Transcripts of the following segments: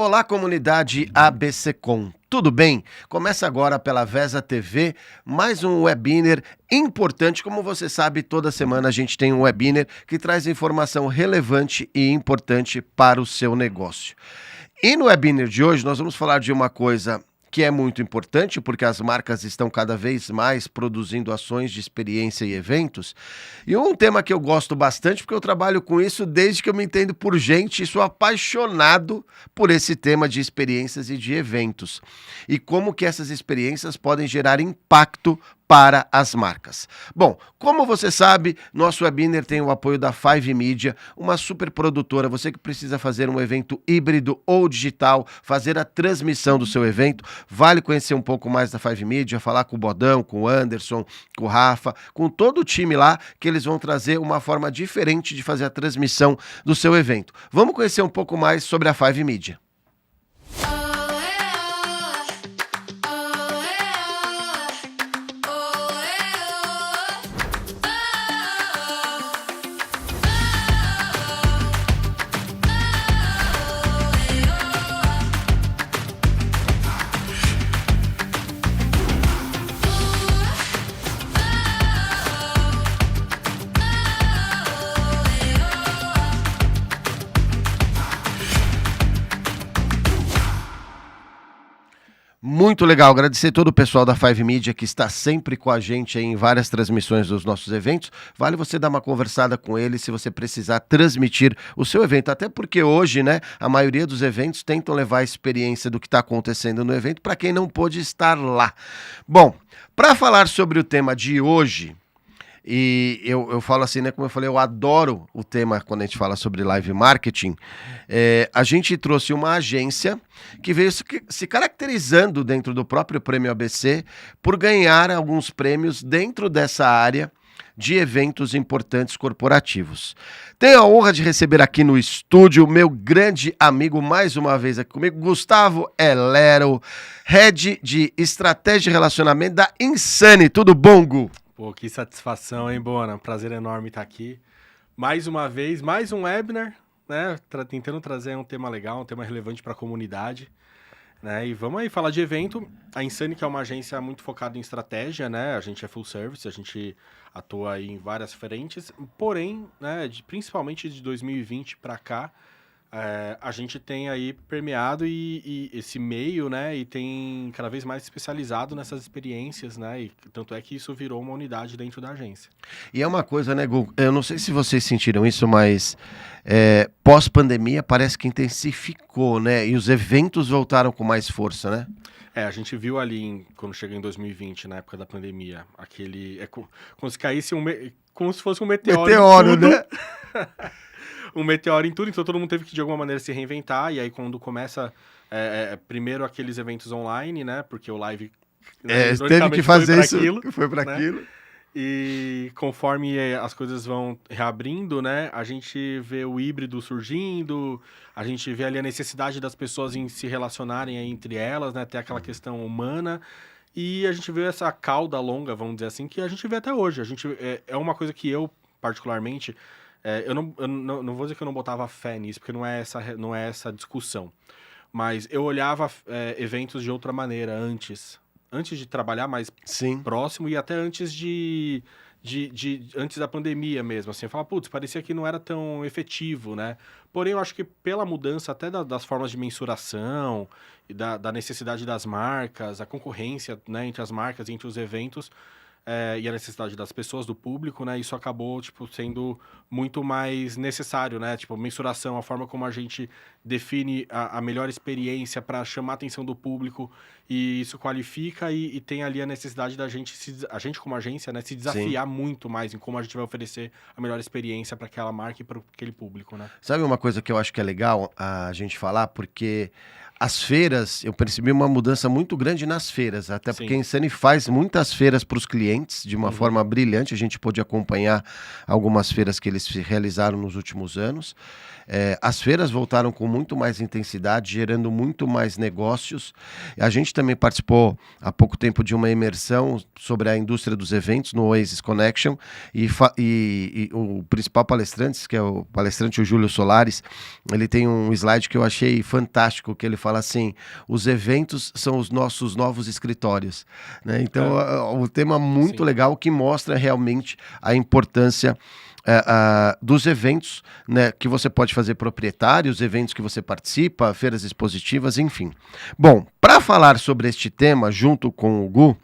Olá, comunidade ABCcom. Tudo bem? Começa agora pela Vesa TV, mais um webinar importante. Como você sabe, toda semana a gente tem um webinar que traz informação relevante e importante para o seu negócio. E no webinar de hoje nós vamos falar de uma coisa que é muito importante, porque as marcas estão cada vez mais produzindo ações de experiência e eventos. E um tema que eu gosto bastante, porque eu trabalho com isso desde que eu me entendo por gente e sou apaixonado por esse tema de experiências e de eventos. E como que essas experiências podem gerar impacto para as marcas. Bom, como você sabe, nosso webinar tem o apoio da Five Media, uma super produtora. Você que precisa fazer um evento híbrido ou digital, fazer a transmissão do seu evento, vale conhecer um pouco mais da Five Media, falar com o Bodão, com o Anderson, com o Rafa, com todo o time lá, que eles vão trazer uma forma diferente de fazer a transmissão do seu evento. Vamos conhecer um pouco mais sobre a Five Media. Muito legal, agradecer todo o pessoal da Five Media que está sempre com a gente aí em várias transmissões dos nossos eventos. Vale você dar uma conversada com eles se você precisar transmitir o seu evento, até porque hoje, né, a maioria dos eventos tentam levar a experiência do que está acontecendo no evento para quem não pôde estar lá. Bom, para falar sobre o tema de hoje, e eu falo assim, né? Como eu falei, eu adoro o tema quando a gente fala sobre live marketing. A gente trouxe uma agência que veio se caracterizando dentro do próprio Prêmio ABC por ganhar alguns prêmios dentro dessa área de eventos importantes corporativos. Tenho a honra de receber aqui no estúdio meu grande amigo, mais uma vez aqui comigo, Gustavo Elero, Head de Estratégia e Relacionamento da Insane. Tudo bom, Gu? Pô, que satisfação, hein, Bona? Prazer enorme estar aqui. Mais uma vez, mais um webinar, né? Tentando trazer um tema legal, um tema relevante para a comunidade, né? E vamos aí falar de evento. A Insane, que é uma agência muito focada em estratégia, né? A gente é full service, a gente atua aí em várias frentes. Porém, né, principalmente de 2020 para cá, a gente tem aí permeado e esse meio, né, e tem cada vez mais especializado nessas experiências, né, e tanto é que isso virou uma unidade dentro da agência. E é uma coisa, né, Gu? Eu não sei se vocês sentiram isso, mas pós-pandemia parece que intensificou, né, e os eventos voltaram com mais força, né? A gente viu ali, quando chegou em 2020, na época da pandemia, aquele... como se caísse como se fosse um meteoro. Meteoro, né? Um meteoro em tudo, então todo mundo teve que de alguma maneira se reinventar, e aí quando começa primeiro aqueles eventos online, né, porque o live teve que fazer isso, foi para aquilo. E conforme as coisas vão reabrindo, né, a gente vê o híbrido surgindo, a gente vê ali a necessidade das pessoas em se relacionarem aí entre elas, né, ter aquela questão humana, e a gente vê essa cauda longa, vamos dizer assim, que a gente vê até hoje. A gente é uma coisa que eu, particularmente... eu não vou dizer que eu não botava fé nisso, porque não é essa discussão. Mas eu olhava eventos de outra maneira antes de trabalhar mais próximo e até antes antes da pandemia mesmo. Assim, eu falava, putz, parecia que não era tão efetivo, né? Porém, eu acho que pela mudança até das formas de mensuração e da necessidade das marcas, a concorrência, né, entre as marcas e entre os eventos, e a necessidade das pessoas, do público, né? Isso acabou, tipo, sendo muito mais necessário, né? Tipo, mensuração, a forma como a gente define a melhor experiência para chamar a atenção do público, e isso qualifica e tem ali a necessidade da gente, a gente como agência, né? Se desafiar muito mais em como a gente vai oferecer a melhor experiência para aquela marca e para aquele público, né? Sabe uma coisa que eu acho que é legal a gente falar? Porque as feiras, eu percebi uma mudança muito grande nas feiras, até porque Sim. a Insane faz muitas feiras para os clientes de uma forma brilhante. A gente pôde acompanhar algumas feiras que eles realizaram nos últimos anos. As feiras voltaram com muito mais intensidade, gerando muito mais negócios. A gente também participou há pouco tempo de uma imersão sobre a indústria dos eventos no Oasis Connection e o principal palestrante, que é o palestrante o Júlio Solares, ele tem um slide que eu achei fantástico, que ele fala assim: os eventos são os nossos novos escritórios, né? Então, um tema muito legal que mostra realmente a importância dos eventos, né, que você pode fazer proprietários, eventos que você participa, feiras expositivas, enfim. Bom, para falar sobre este tema, junto com o Gu,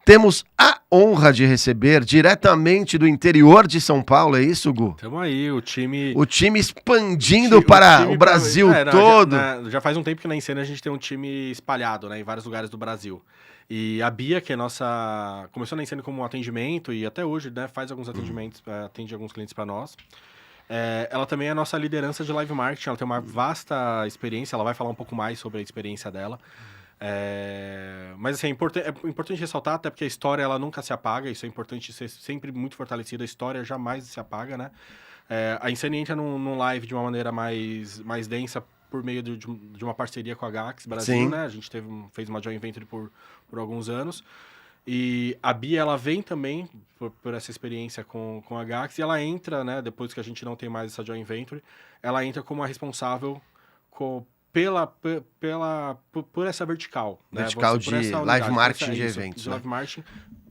temos a honra de receber diretamente do interior de São Paulo, é isso, Gu? Estamos aí, o time... O time expandindo para o Brasil todo. Já faz um tempo que na Insane a gente tem um time espalhado, né, em vários lugares do Brasil. E a Bia, que é nossa... Começou na Insane como um atendimento e até hoje, né, faz alguns atendimentos, atende alguns clientes para nós. Ela também é a nossa liderança de live marketing, ela tem uma vasta experiência, ela vai falar um pouco mais sobre a experiência dela. Mas assim, é importante ressaltar, até porque a história ela nunca se apaga, isso é importante ser sempre muito fortalecido, a história jamais se apaga, né? A Insane entra num live de uma maneira mais densa por meio de uma parceria com a Gax Brasil, Sim. né? A gente fez uma joint venture por alguns anos. E a Bia, ela vem também por essa experiência com a Gax, e ela entra, né, depois que a gente não tem mais essa joint venture, ela entra como a responsável por essa vertical. Vertical, né? De live marketing de eventos. De live marketing,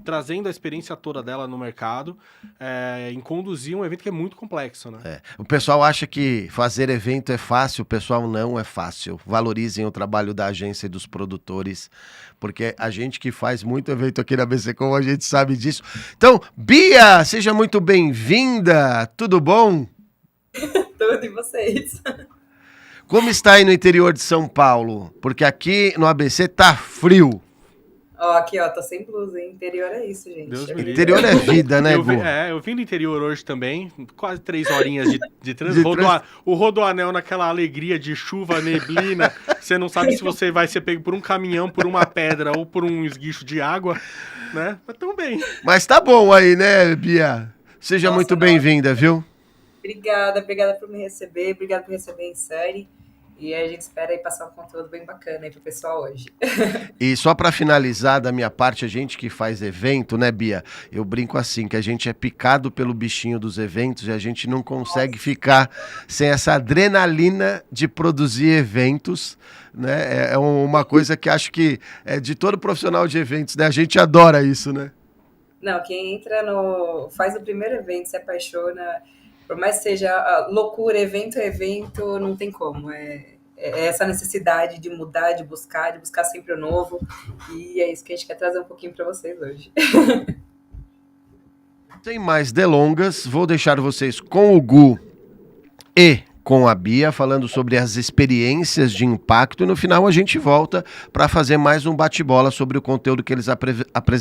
trazendo a experiência toda dela no mercado, em conduzir um evento que é muito complexo, né? O pessoal acha que fazer evento é fácil, o pessoal não é fácil. Valorizem o trabalho da agência e dos produtores, porque a gente que faz muito evento aqui na BCCom, a gente sabe disso. Então, Bia, seja muito bem-vinda, tudo bom? Tudo, e vocês? Como está aí no interior de São Paulo? Porque aqui no ABC tá frio. Aqui, tô sem blusa, hein? Interior é isso, gente. Deus me livre. Interior é vida, né, Gu? Eu vim do interior hoje também, quase 3 horinhas de trânsito. O Rodoanel naquela alegria de chuva, neblina, você não sabe se você vai ser pego por um caminhão, por uma pedra ou por um esguicho de água, né? Mas tão bem. Mas tá bom aí, né, Bia? Seja muito bem-vinda, viu? Obrigada por me receber, obrigada por receber em série. E a gente espera aí passar um conteúdo bem bacana aí pro pessoal hoje. E só para finalizar da minha parte, a gente que faz evento, né, Bia? Eu brinco assim, que a gente é picado pelo bichinho dos eventos e a gente não consegue ficar sem essa adrenalina de produzir eventos, né? É uma coisa que acho que é de todo profissional de eventos, né? A gente adora isso, né? Não, quem entra faz o primeiro evento, se apaixona, por mais que seja loucura, evento é evento, não tem como. É essa necessidade de mudar, de buscar sempre o novo. E é isso que a gente quer trazer um pouquinho para vocês hoje. Sem mais delongas, vou deixar vocês com o Gu e com a Bia, falando sobre as experiências de impacto, e no final a gente volta para fazer mais um bate-bola sobre o conteúdo que eles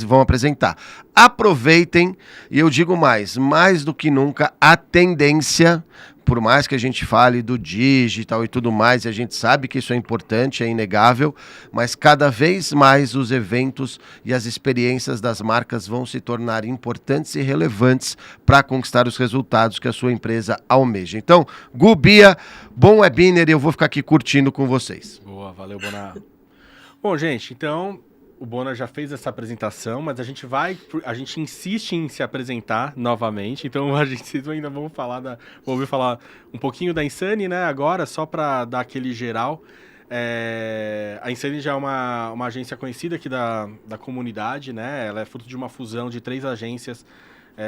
vão apresentar. Aproveitem, e eu digo mais do que nunca, a tendência, por mais que a gente fale do digital e tudo mais, e a gente sabe que isso é importante, é inegável, mas cada vez mais os eventos e as experiências das marcas vão se tornar importantes e relevantes para conquistar os resultados que a sua empresa almeja. Então, Gu, Bia, bom webinar, e eu vou ficar aqui curtindo com vocês. Boa, valeu, Bona. Bom, gente, então... O Bona já fez essa apresentação, mas a gente insiste em se apresentar novamente, então vocês ainda vão ouvir falar um pouquinho da Insane, né, agora, só para dar aquele geral. A Insane já é uma agência conhecida aqui da comunidade, né, ela é fruto de uma fusão de 3 agências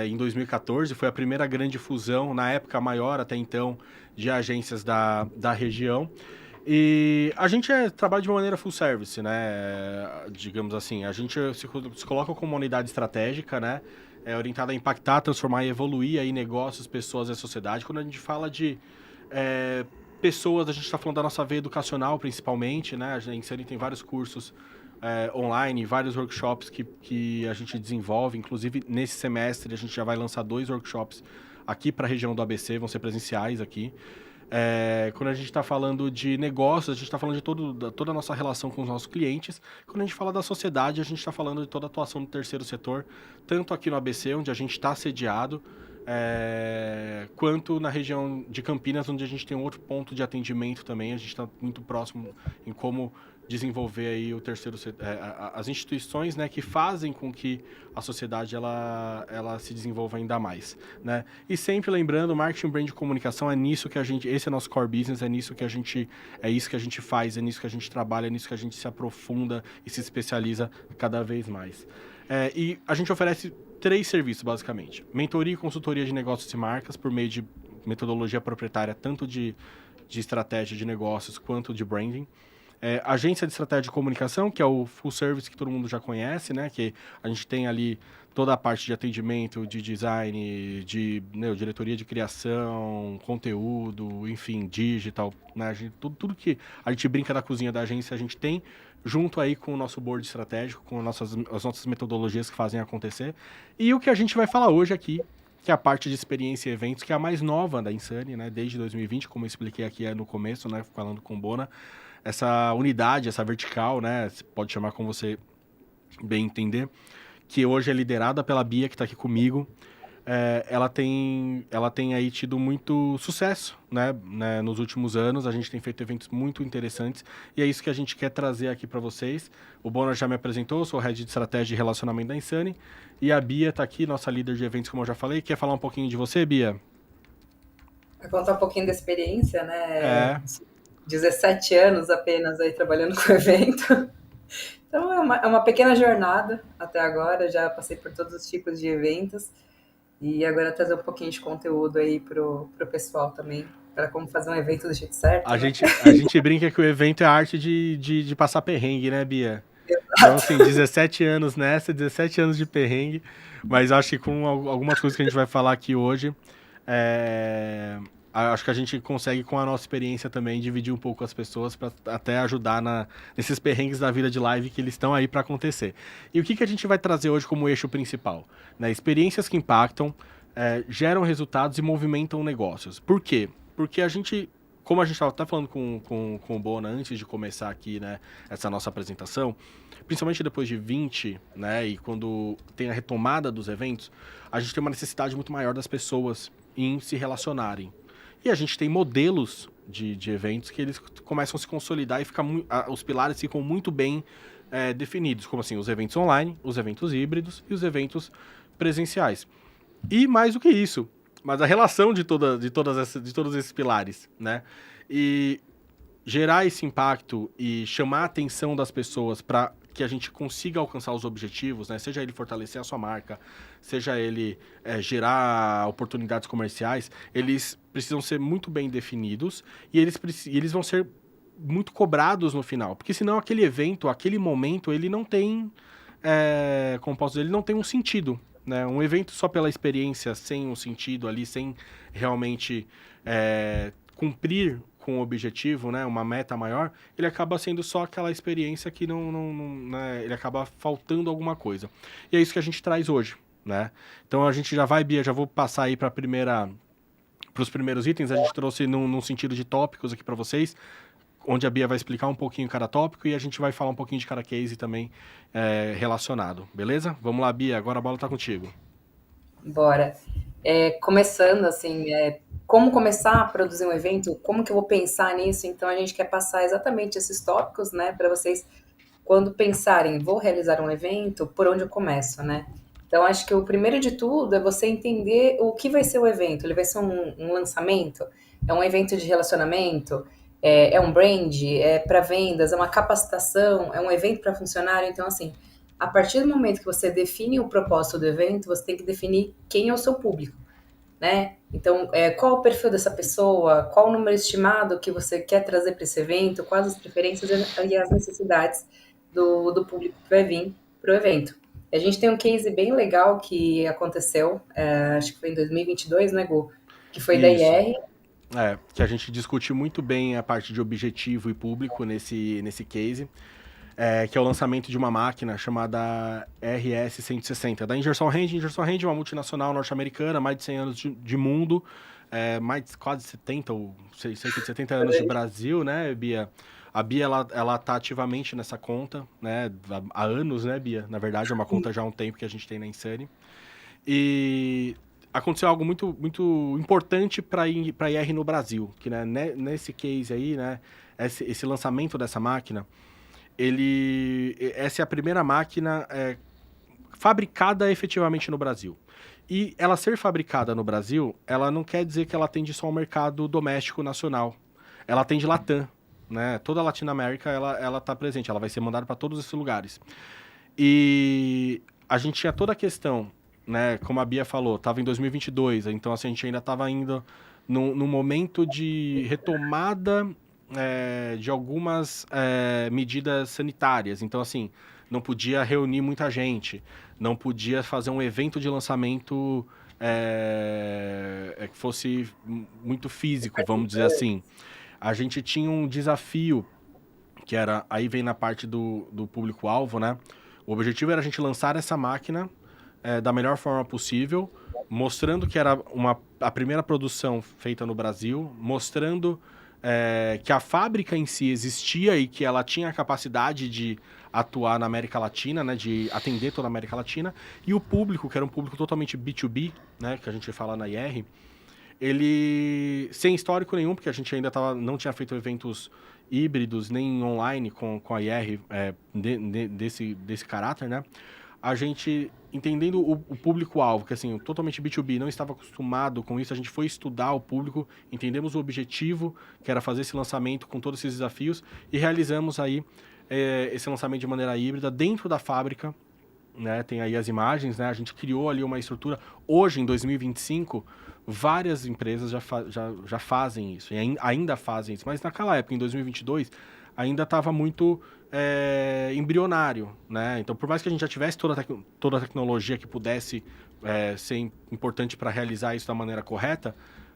em 2014, foi a primeira grande fusão, na época maior até então, de agências da região. E a gente trabalha de uma maneira full service, né? Digamos assim, a gente se coloca como uma unidade estratégica, né? Orientada a impactar, transformar e evoluir aí negócios, pessoas e a sociedade. Quando a gente fala de pessoas, a gente está falando da nossa veia educacional, principalmente, né? A gente tem vários cursos online, vários workshops que a gente desenvolve. Inclusive, nesse semestre, a gente já vai lançar 2 workshops aqui para a região do ABC, vão ser presenciais aqui. Quando a gente está falando de negócios, a gente está falando de toda a nossa relação com os nossos clientes. Quando a gente fala da sociedade, a gente está falando de toda a atuação do terceiro setor, tanto aqui no ABC, onde a gente está sediado, quanto na região de Campinas, onde a gente tem um outro ponto de atendimento também. A gente está muito próximo em como desenvolver aí o terceiro setor, as instituições, né, que fazem com que a sociedade ela se desenvolva ainda mais, né? E sempre lembrando, marketing, brand e comunicação é nisso que esse é nosso core business, é isso que a gente faz, é nisso que a gente trabalha, é nisso que a gente se aprofunda e se especializa cada vez mais. E a gente oferece 3 serviços, basicamente. Mentoria e consultoria de negócios e marcas por meio de metodologia proprietária, tanto de estratégia de negócios quanto de branding. Agência de estratégia de comunicação, que é o full service que todo mundo já conhece, né? Que a gente tem ali toda a parte de atendimento, de design, de diretoria de criação, conteúdo, enfim, digital, né? Tudo que a gente brinca da cozinha da agência, a gente tem junto aí com o nosso board estratégico, com as nossas metodologias que fazem acontecer. E o que a gente vai falar hoje aqui, que é a parte de experiência e eventos, que é a mais nova da Insane, né? Desde 2020, como eu expliquei aqui no começo, né? Falando com o Bona. Essa unidade, essa vertical, né? Você pode chamar como você bem entender, que hoje é liderada pela Bia, que está aqui comigo. Ela tem aí tido muito sucesso, né, nos últimos anos. A gente tem feito eventos muito interessantes e é isso que a gente quer trazer aqui para vocês. O Bona já me apresentou, sou Head de Estratégia e Relacionamento da Insane. E a Bia está aqui, nossa líder de eventos, como eu já falei. Quer falar um pouquinho de você, Bia? Vou contar um pouquinho da experiência, né? 17 anos apenas aí trabalhando com evento. Então é uma pequena jornada até agora, já passei por todos os tipos de eventos e agora trazer um pouquinho de conteúdo aí pro pessoal também, para como fazer um evento do jeito certo. A gente brinca que o evento é a arte de passar perrengue, né, Bia? Exato. Então, assim, 17 anos nessa, 17 anos de perrengue, mas acho que com algumas coisas que a gente vai falar aqui hoje, acho que a gente consegue, com a nossa experiência também, dividir um pouco as pessoas para até ajudar nesses perrengues da vida de live que eles estão aí para acontecer. E o que a gente vai trazer hoje como eixo principal? Né? Experiências que impactam, geram resultados e movimentam negócios. Por quê? Porque a gente, como a gente estava até falando com o Bona antes de começar aqui, né, essa nossa apresentação, principalmente depois de 20, né, e quando tem a retomada dos eventos, a gente tem uma necessidade muito maior das pessoas em se relacionarem. E a gente tem modelos de eventos que eles começam a se consolidar e os pilares ficam muito bem definidos, como assim, os eventos online, os eventos híbridos e os eventos presenciais. E mais do que isso, mas a relação de todos esses pilares, né? E gerar esse impacto e chamar a atenção das pessoas para que a gente consiga alcançar os objetivos, né? Seja ele fortalecer a sua marca, seja ele gerar oportunidades comerciais, eles precisam ser muito bem definidos e eles vão ser muito cobrados no final, porque senão aquele evento, aquele momento, ele não tem, como posso dizer, ele não tem um sentido, né? Um evento só pela experiência, sem um sentido ali, sem realmente cumprir com o objetivo, né, uma meta maior, ele acaba sendo só aquela experiência que né, ele acaba faltando alguma coisa. E é isso que a gente traz hoje, né? Então a gente já vai, Bia, já vou passar aí para os primeiros itens. A gente trouxe num sentido de tópicos aqui para vocês, onde a Bia vai explicar um pouquinho cada tópico e a gente vai falar um pouquinho de cada case também relacionado, beleza? Vamos lá, Bia, agora a bola tá contigo. Bora. Começando, assim, como começar a produzir um evento, como que eu vou pensar nisso? Então, a gente quer passar exatamente esses tópicos, né, para vocês, quando pensarem, vou realizar um evento, por onde eu começo, né? Então, acho que o primeiro de tudo é você entender o que vai ser o evento. Ele vai ser um lançamento? É um evento de relacionamento? É um brand? É para vendas? É uma capacitação? É um evento para funcionário? Então, assim, a partir do momento que você define o propósito do evento, você tem que definir quem é o seu público, né? Então, qual o perfil dessa pessoa, qual o número estimado que você quer trazer para esse evento, quais as preferências e as necessidades do público que vai vir para o evento. A gente tem um case bem legal que aconteceu, acho que foi em 2022, né, Gu? Que foi da IR. Que a gente discute muito bem a parte de objetivo e público nesse case. Que é o lançamento de uma máquina chamada RS-160, da Ingersoll Rand. Ingersoll Rand é uma multinacional norte-americana, mais de 100 anos de mundo, mais de quase 70 ou cerca de 70 anos de Brasil, né, Bia? A Bia, ela tá ativamente nessa conta, né, há anos, né, Bia? Na verdade, é uma conta já há um tempo que a gente tem na Insane. E aconteceu algo muito, muito importante para IR no Brasil, que, né, nesse case aí, né, esse lançamento dessa máquina, essa é a primeira máquina fabricada efetivamente no Brasil. E ela ser fabricada no Brasil, ela não quer dizer que ela atende só ao mercado doméstico nacional. Ela atende Latam, né? Toda a Latinoamérica, ela tá presente, ela vai ser mandada para todos esses lugares. E a gente tinha toda a questão, né? Como a Bia falou, estava em 2022, então assim, a gente ainda estava indo num momento de retomada de algumas medidas sanitárias. Então, assim, não podia reunir muita gente, não podia fazer um evento de lançamento que fosse muito físico, vamos dizer assim. A gente tinha um desafio, que era, aí vem na parte do público-alvo, né? O objetivo era a gente lançar essa máquina da melhor forma possível, mostrando que era a primeira produção feita no Brasil, mostrando que a fábrica em si existia e que ela tinha a capacidade de atuar na América Latina, né, de atender toda a América Latina, e o público, que era um público totalmente B2B, né, que a gente fala na IR, ele, sem histórico nenhum, porque a gente ainda não tinha feito eventos híbridos, nem online com a IR desse caráter, né? A gente, entendendo o público-alvo, que assim, totalmente B2B, não estava acostumado com isso, a gente foi estudar o público, entendemos o objetivo, que era fazer esse lançamento com todos esses desafios, e realizamos aí esse lançamento de maneira híbrida dentro da fábrica, né? Tem aí as imagens, né? A gente criou ali uma estrutura. Hoje, em 2025, várias empresas já fazem isso, e ainda fazem isso, mas naquela época, em 2022, ainda estava muito embrionário, né? Então, por mais que a gente já tivesse toda a tecnologia que pudesse ser importante para realizar isso da maneira correta,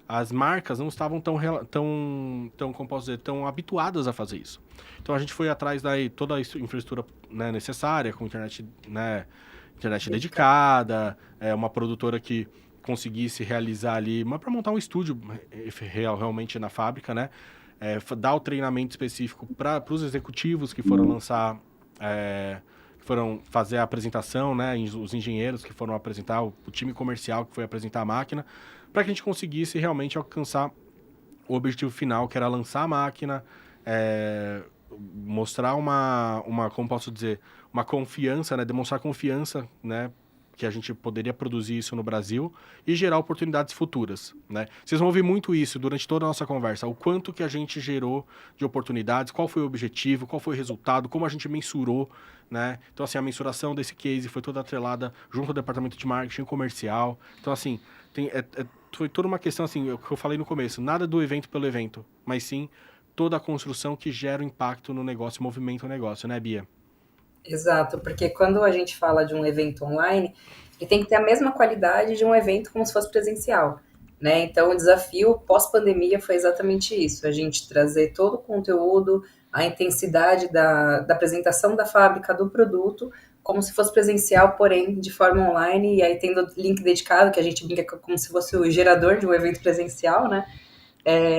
as marcas não estavam como posso dizer, tão habituadas a fazer isso. Então, a gente foi atrás daí toda a infraestrutura, né, necessária, com internet, né, internet dedicada, uma produtora que conseguisse realizar ali, mas para montar um estúdio realmente na fábrica, né? Dar o treinamento específico para os executivos que foram lançar, que foram fazer a apresentação, né? Os engenheiros que foram apresentar, o time comercial que foi apresentar a máquina, para que a gente conseguisse realmente alcançar o objetivo final, que era lançar a máquina, mostrar como posso dizer, uma confiança, né? Demonstrar confiança, né? Que a gente poderia produzir isso no Brasil e gerar oportunidades futuras, né? Vocês vão ouvir muito isso durante toda a nossa conversa, o quanto que a gente gerou de oportunidades, qual foi o objetivo, qual foi o resultado, como a gente mensurou, né? Então, assim, a mensuração desse case foi toda atrelada junto ao departamento de marketing comercial. Então, assim, foi toda uma questão, assim, o que eu falei no começo, nada do evento pelo evento, mas sim toda a construção que gera o impacto no negócio, movimenta o negócio, né, Bia? Exato, porque quando a gente fala de um evento online, ele tem que ter a mesma qualidade de um evento como se fosse presencial, né? Então, o desafio pós-pandemia foi exatamente isso, a gente trazer todo o conteúdo, a intensidade da apresentação da fábrica, do produto, como se fosse presencial, porém de forma online, e aí tendo link dedicado, que a gente brinca como se fosse o gerador de um evento presencial, né?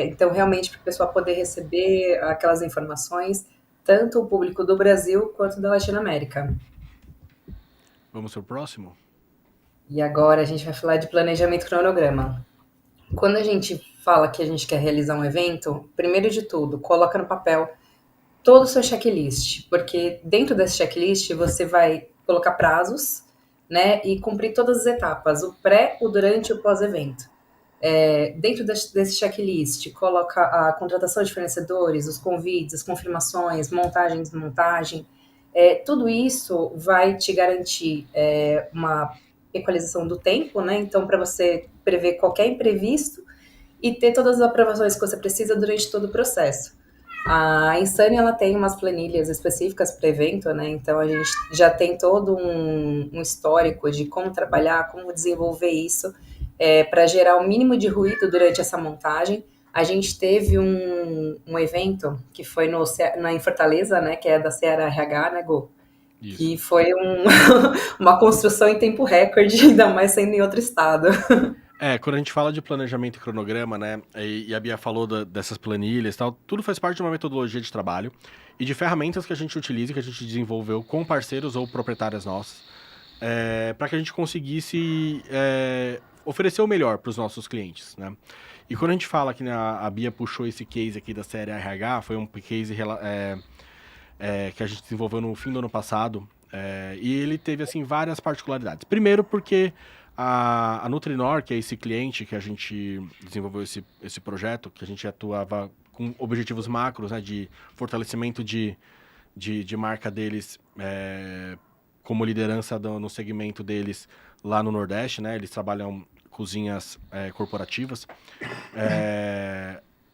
Então, realmente, para o pessoal poder receber aquelas informações, tanto o público do Brasil quanto da Latinoamérica. Vamos pro próximo? E agora a gente vai falar de planejamento cronograma. Quando a gente fala que a gente quer realizar um evento, primeiro de tudo, coloca no papel todo o seu checklist, porque dentro desse checklist você vai colocar prazos, né, e cumprir todas as etapas, o pré, o durante e o pós-evento. Dentro desse checklist, coloca a contratação de fornecedores, os convites, as confirmações, montagem, desmontagem. Tudo isso vai te garantir uma equalização do tempo, né? Então, para você prever qualquer imprevisto e ter todas as aprovações que você precisa durante todo o processo. A Insane, ela tem umas planilhas específicas para evento, né? Então, a gente já tem todo um histórico de como trabalhar, como desenvolver isso, para gerar o mínimo de ruído durante essa montagem. A gente teve um evento que foi em Fortaleza, né, que é da Ceará RH, né, Gô? Isso. Que foi uma construção em tempo recorde, ainda mais sendo em outro estado. Quando a gente fala de planejamento e cronograma, né, e a Bia falou dessas planilhas e tal, tudo faz parte de uma metodologia de trabalho e de ferramentas que a gente utiliza, que a gente desenvolveu com parceiros ou proprietárias nossas, para que a gente conseguisse oferecer o melhor para os nossos clientes, né? E quando a gente fala que, né, a Bia puxou esse case aqui da série RH, foi um case que a gente desenvolveu no fim do ano passado, e ele teve, assim, várias particularidades. Primeiro porque a Nutrinor, que é esse cliente que a gente desenvolveu esse projeto, que a gente atuava com objetivos macros, né, de fortalecimento de marca deles, como liderança no segmento deles lá no Nordeste, né? Eles trabalham cozinhas corporativas,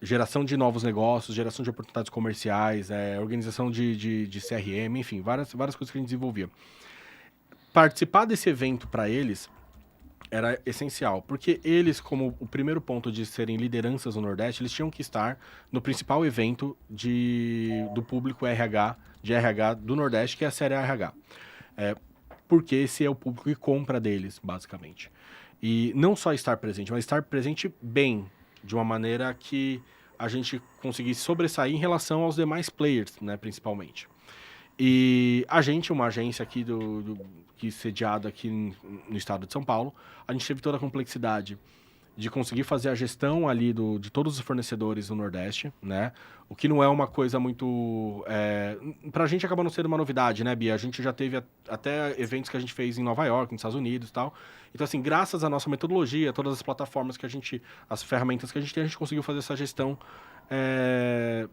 geração de novos negócios, geração de oportunidades comerciais, organização de CRM, enfim, várias coisas que a gente desenvolvia. Participar desse evento para eles era essencial, porque eles, como o primeiro ponto de serem lideranças no Nordeste, eles tinham que estar no principal evento do público RH, de RH do Nordeste, que é a série RH. Porque esse é o público que compra deles, basicamente. E não só estar presente, mas estar presente bem, de uma maneira que a gente conseguisse sobressair em relação aos demais players, né, principalmente. E a gente, uma agência aqui que sediada aqui no estado de São Paulo, a gente teve toda a complexidade de conseguir fazer a gestão ali de todos os fornecedores do Nordeste, né? O que não é uma coisa muito... pra gente acaba não sendo uma novidade, né, Bia? A gente já teve até eventos que a gente fez em Nova York, nos Estados Unidos e tal. Então, assim, graças à nossa metodologia, todas as plataformas que as ferramentas que a gente conseguiu fazer essa gestão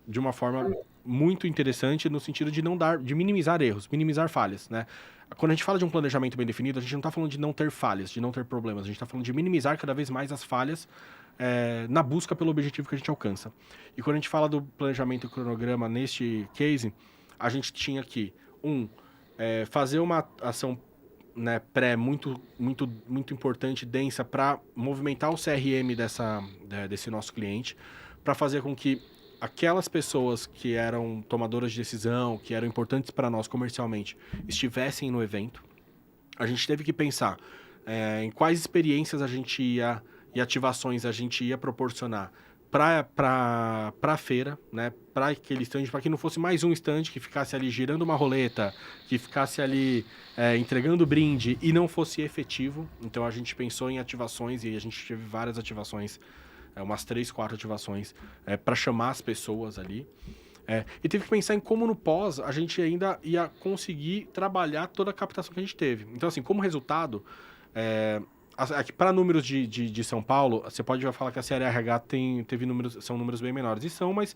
de uma forma muito interessante, no sentido de minimizar erros, minimizar falhas, né? Quando a gente fala de um planejamento bem definido, a gente não está falando de não ter falhas, de não ter problemas. A gente está falando de minimizar cada vez mais as falhas na busca pelo objetivo que a gente alcança. E quando a gente fala do planejamento e cronograma neste case, a gente tinha que, fazer uma ação, né, muito importante, densa, para movimentar o CRM desse nosso cliente, para fazer com que aquelas pessoas que eram tomadoras de decisão, que eram importantes para nós comercialmente, estivessem no evento. A gente teve que pensar em quais experiências e ativações a gente ia proporcionar para a feira, né? Para aquele stand, para que não fosse mais um stand que ficasse ali girando uma roleta, que ficasse ali entregando brinde e não fosse efetivo. Então a gente pensou em ativações e a gente teve várias ativações, umas 3, 4 ativações para chamar as pessoas ali. E teve que pensar em como no pós a gente ainda ia conseguir trabalhar toda a captação que a gente teve. Então, assim, como resultado, para números de São Paulo, você pode falar que a série RH teve são números bem menores. E são, mas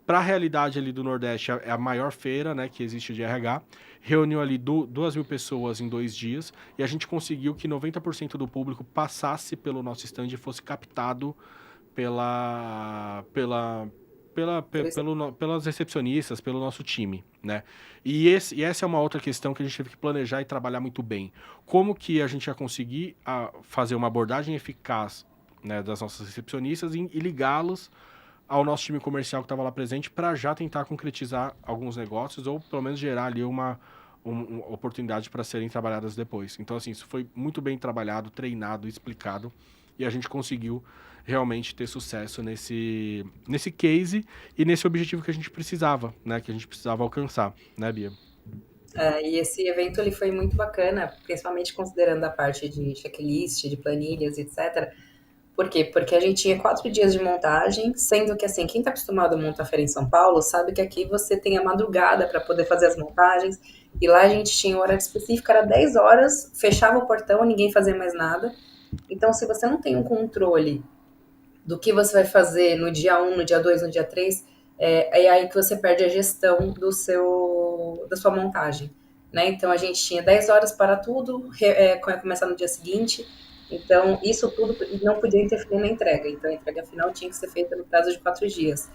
para a realidade ali do Nordeste, é a maior feira, né, que existe de RH. Reuniu ali 2.000 pessoas em 2 dias e a gente conseguiu que 90% do público passasse pelo nosso stand e fosse captado pelas recepcionistas, pelo nosso time, né? E essa é uma outra questão que a gente teve que planejar e trabalhar muito bem. Como que a gente ia conseguir fazer uma abordagem eficaz, né, das nossas recepcionistas e ligá-los ao nosso time comercial que estava lá presente para já tentar concretizar alguns negócios ou pelo menos gerar ali uma oportunidade para serem trabalhadas depois. Então, assim, isso foi muito bem trabalhado, treinado, explicado e a gente conseguiu realmente ter sucesso nesse case e nesse objetivo que a gente precisava, né? Que a gente precisava alcançar, né, Bia? E esse evento ele foi muito bacana, principalmente considerando a parte de checklist, de planilhas, etc. Por quê? Porque a gente tinha 4 dias de montagem, sendo que, assim, quem está acostumado a montar feira em São Paulo sabe que aqui você tem a madrugada para poder fazer as montagens, e lá a gente tinha um horário específico, era 10 horas, fechava o portão, ninguém fazia mais nada. Então, se você não tem um controle do que você vai fazer no dia 1, no dia 2, no dia 3, é aí que você perde a gestão da sua montagem, né? Então, a gente tinha 10 horas para tudo, começar no dia seguinte, então isso tudo não podia interferir na entrega, então a entrega final tinha que ser feita no prazo de 4 dias.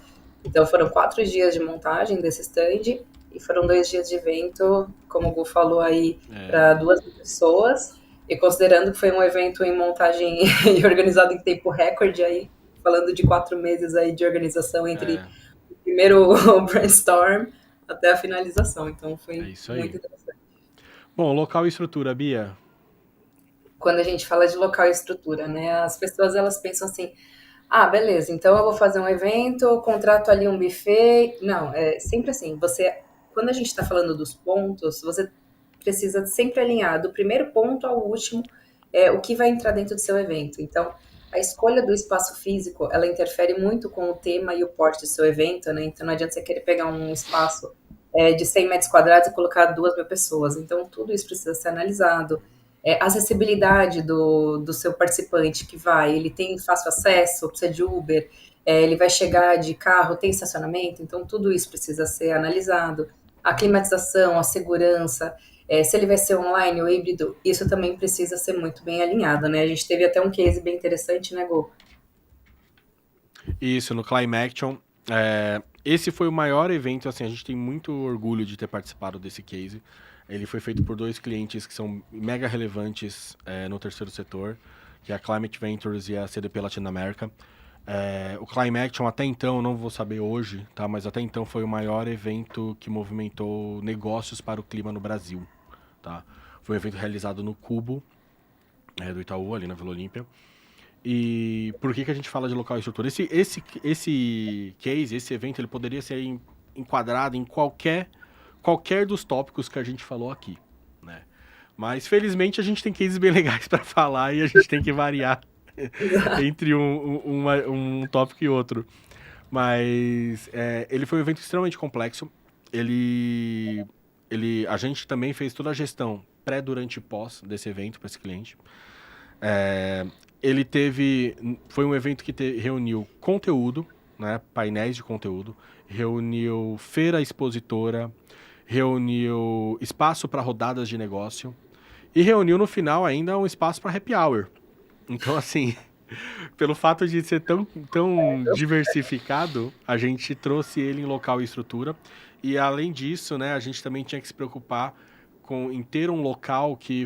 Então, foram 4 dias de montagem desse stand, e foram 2 dias de evento, como o Gu falou aí, para 2.000 pessoas, e considerando que foi um evento em montagem e organizado em tempo recorde aí, falando de 4 meses aí de organização entre o primeiro brainstorm até a finalização. Então foi É isso aí. muito interessante. Bom, local e estrutura, Bia. quando a gente fala de local e estrutura, né? As pessoas, elas pensam assim, ah, beleza, então eu vou fazer um evento, eu contrato ali um buffet. Não, é sempre assim, quando a gente está falando dos pontos, você precisa sempre alinhar do primeiro ponto ao último, o que vai entrar dentro do seu evento. Então, a escolha do espaço físico, ela interfere muito com o tema e o porte do seu evento, né? Então, não adianta você querer pegar um espaço de 100 metros quadrados e colocar 2.000 pessoas. Então, tudo isso precisa ser analisado. A acessibilidade do seu participante que vai, ele tem fácil acesso, precisa de Uber, ele vai chegar de carro, tem estacionamento, então tudo isso precisa ser analisado. A climatização, a segurança, se ele vai ser online ou híbrido, isso também precisa ser muito bem alinhado, né? A gente teve até um case bem interessante, né, Gô? Isso, no Climaction. Esse foi o maior evento, assim, a gente tem muito orgulho de ter participado desse case. Ele foi feito por 2 clientes que são mega relevantes no terceiro setor, que é a Climate Ventures e a CDP Latinoamérica. O Climaction até então, não vou saber hoje, tá? Mas até então foi o maior evento que movimentou negócios para o clima no Brasil, tá? Foi um evento realizado no Cubo, do Itaú, ali na Vila Olímpia. E por que a gente fala de local e estrutura? Esse case, esse evento, ele poderia ser enquadrado em qualquer dos tópicos que a gente falou aqui, né? Mas, felizmente, a gente tem cases bem legais para falar e a gente tem que variar entre um tópico e outro. Mas ele foi um evento extremamente complexo. A gente também fez toda a gestão pré, durante e pós desse evento para esse cliente. Foi um evento que reuniu conteúdo, né, painéis de conteúdo, reuniu feira expositora, reuniu espaço para rodadas de negócio e reuniu no final ainda um espaço para happy hour. Então, assim, pelo fato de ser tão diversificado, a gente trouxe ele em local e estrutura. E, além disso, né, a gente também tinha que se preocupar em ter um local que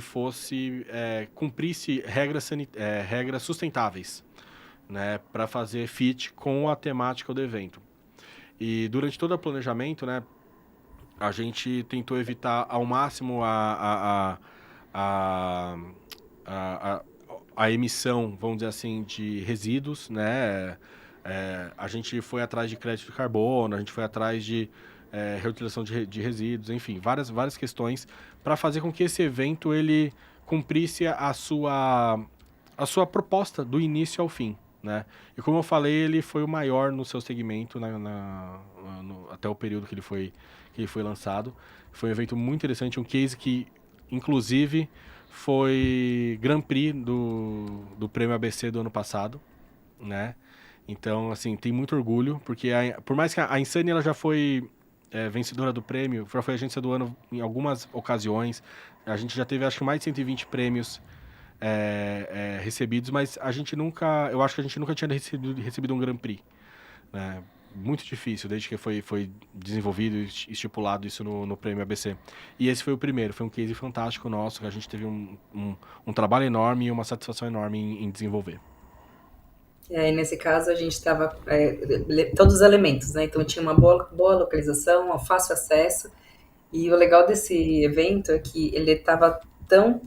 cumprisse regras sustentáveis, né, para fazer fit com a temática do evento. E durante todo o planejamento, né, a gente tentou evitar ao máximo a emissão, vamos dizer assim, de resíduos, né? A gente foi atrás de crédito de carbono, a gente foi atrás de reutilização de resíduos, enfim, várias questões para fazer com que esse evento ele cumprisse a sua proposta do início ao fim, né? E como eu falei, ele foi o maior no seu segmento até o período que ele foi lançado. Foi um evento muito interessante, um case que, inclusive, foi Grand Prix do Prêmio ABC do ano passado, né? Então, assim, tem muito orgulho, porque por mais que a Insane ela já foi vencedora do prêmio, já foi agência do ano em algumas ocasiões, a gente já teve, acho que, mais de 120 prêmios recebidos, mas eu acho que a gente nunca tinha recebido um Grand Prix, né? Muito difícil, desde que foi desenvolvido e estipulado isso no Prêmio ABC. E esse foi o primeiro, foi um case fantástico nosso, que a gente teve um trabalho enorme e uma satisfação enorme em desenvolver. E nesse caso, a gente estava todos os elementos, né? Então, tinha uma boa localização, um fácil acesso. E o legal desse evento é que ele estava tão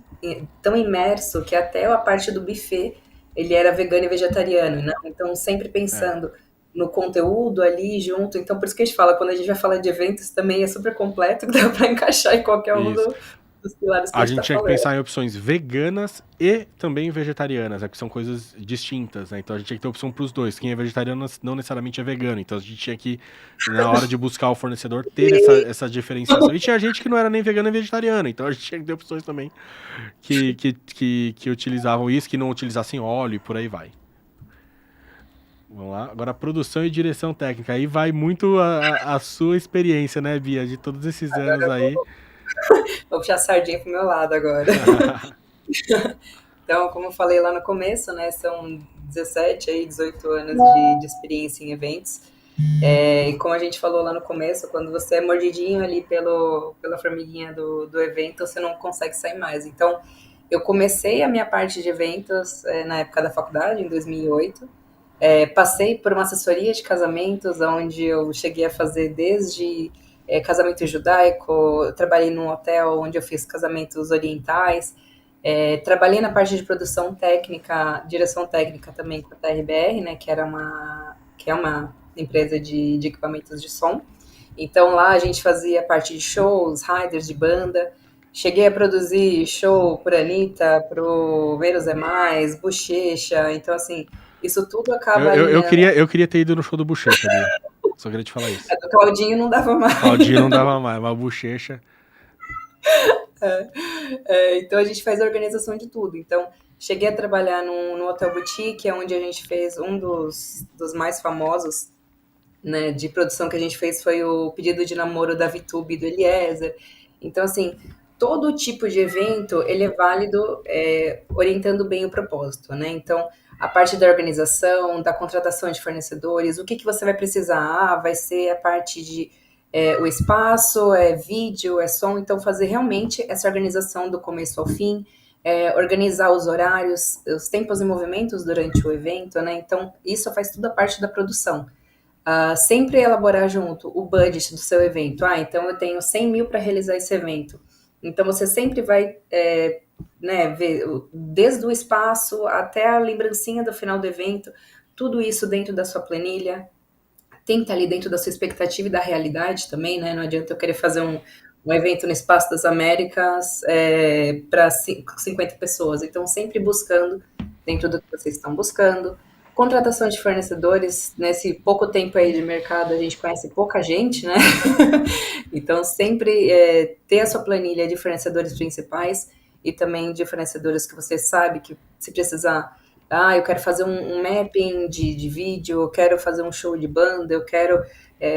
imerso que até a parte do buffet ele era vegano e vegetariano, né? Então, sempre pensando no conteúdo ali junto. Então, por isso que a gente fala, quando a gente vai falar de eventos, também é super completo, que dá para encaixar em qualquer um dos pilares que a gente gente tá tinha que falando. pensar em opções veganas e também vegetarianas, que são coisas distintas, né? Então a gente tinha que ter opção para os dois. Quem é vegetariano não necessariamente é vegano. Então a gente tinha que, na hora de buscar o fornecedor, ter essa diferenciação. E tinha gente que não era nem vegana nem vegetariana. Então a gente tinha que ter opções também que utilizavam isso, que não utilizassem óleo e por aí vai. Vamos lá. Agora, produção e direção técnica. Aí vai muito a sua experiência, né, Bia? De todos esses anos aí. Vou puxar a sardinha pro meu lado agora. Então, como eu falei lá no começo, né, são 17, 18 anos de experiência em eventos. E como a gente falou lá no começo, quando você é mordidinho ali pela formiguinha do evento, você não consegue sair mais. Então, eu comecei a minha parte de eventos na época da faculdade, em 2008. Passei por uma assessoria de casamentos, onde eu cheguei a fazer desde casamento judaico, eu trabalhei num hotel onde eu fiz casamentos orientais. Trabalhei na parte de produção técnica, direção técnica também com a TRBR, né, que é uma empresa de equipamentos de som. Então lá a gente fazia parte de shows, riders de banda. Cheguei a produzir show por Anitta, pro Menos é Mais, Bochecha. Então, assim, isso tudo acaba alinhando. Eu queria ter ido no show do Bochecha, Bia. Só queria te falar isso. A do Claudinho não dava mais. Claudinho não dava mais, mas o Bochecha... Então a gente faz a organização de tudo. Então, cheguei a trabalhar no Hotel Boutique, onde a gente fez um dos mais famosos, né, de produção que a gente fez foi o pedido de namoro da VTube e do Eliezer. Então, assim, todo tipo de evento, ele é válido orientando bem o propósito, né? Então, a parte da organização, da contratação de fornecedores, o que você vai precisar? Vai ser a parte de o espaço, vídeo, som, então fazer realmente essa organização do começo ao fim, organizar os horários, os tempos e movimentos durante o evento, né? Então, isso faz tudo a parte da produção. Sempre elaborar junto o budget do seu evento. Então eu tenho 100 mil para realizar esse evento. Então você sempre vai ver desde o espaço até a lembrancinha do final do evento, tudo isso dentro da sua planilha. Tem que estar ali dentro da sua expectativa e da realidade também, né? Não adianta eu querer fazer um evento no Espaço das Américas para 50 pessoas. Então, sempre buscando dentro do que vocês estão buscando. Contratação de fornecedores, nesse pouco tempo aí de mercado, a gente conhece pouca gente, né? Então, sempre ter a sua planilha de fornecedores principais e também de fornecedores que você sabe que se precisar, eu quero fazer um mapping de vídeo, eu quero fazer um show de banda, eu quero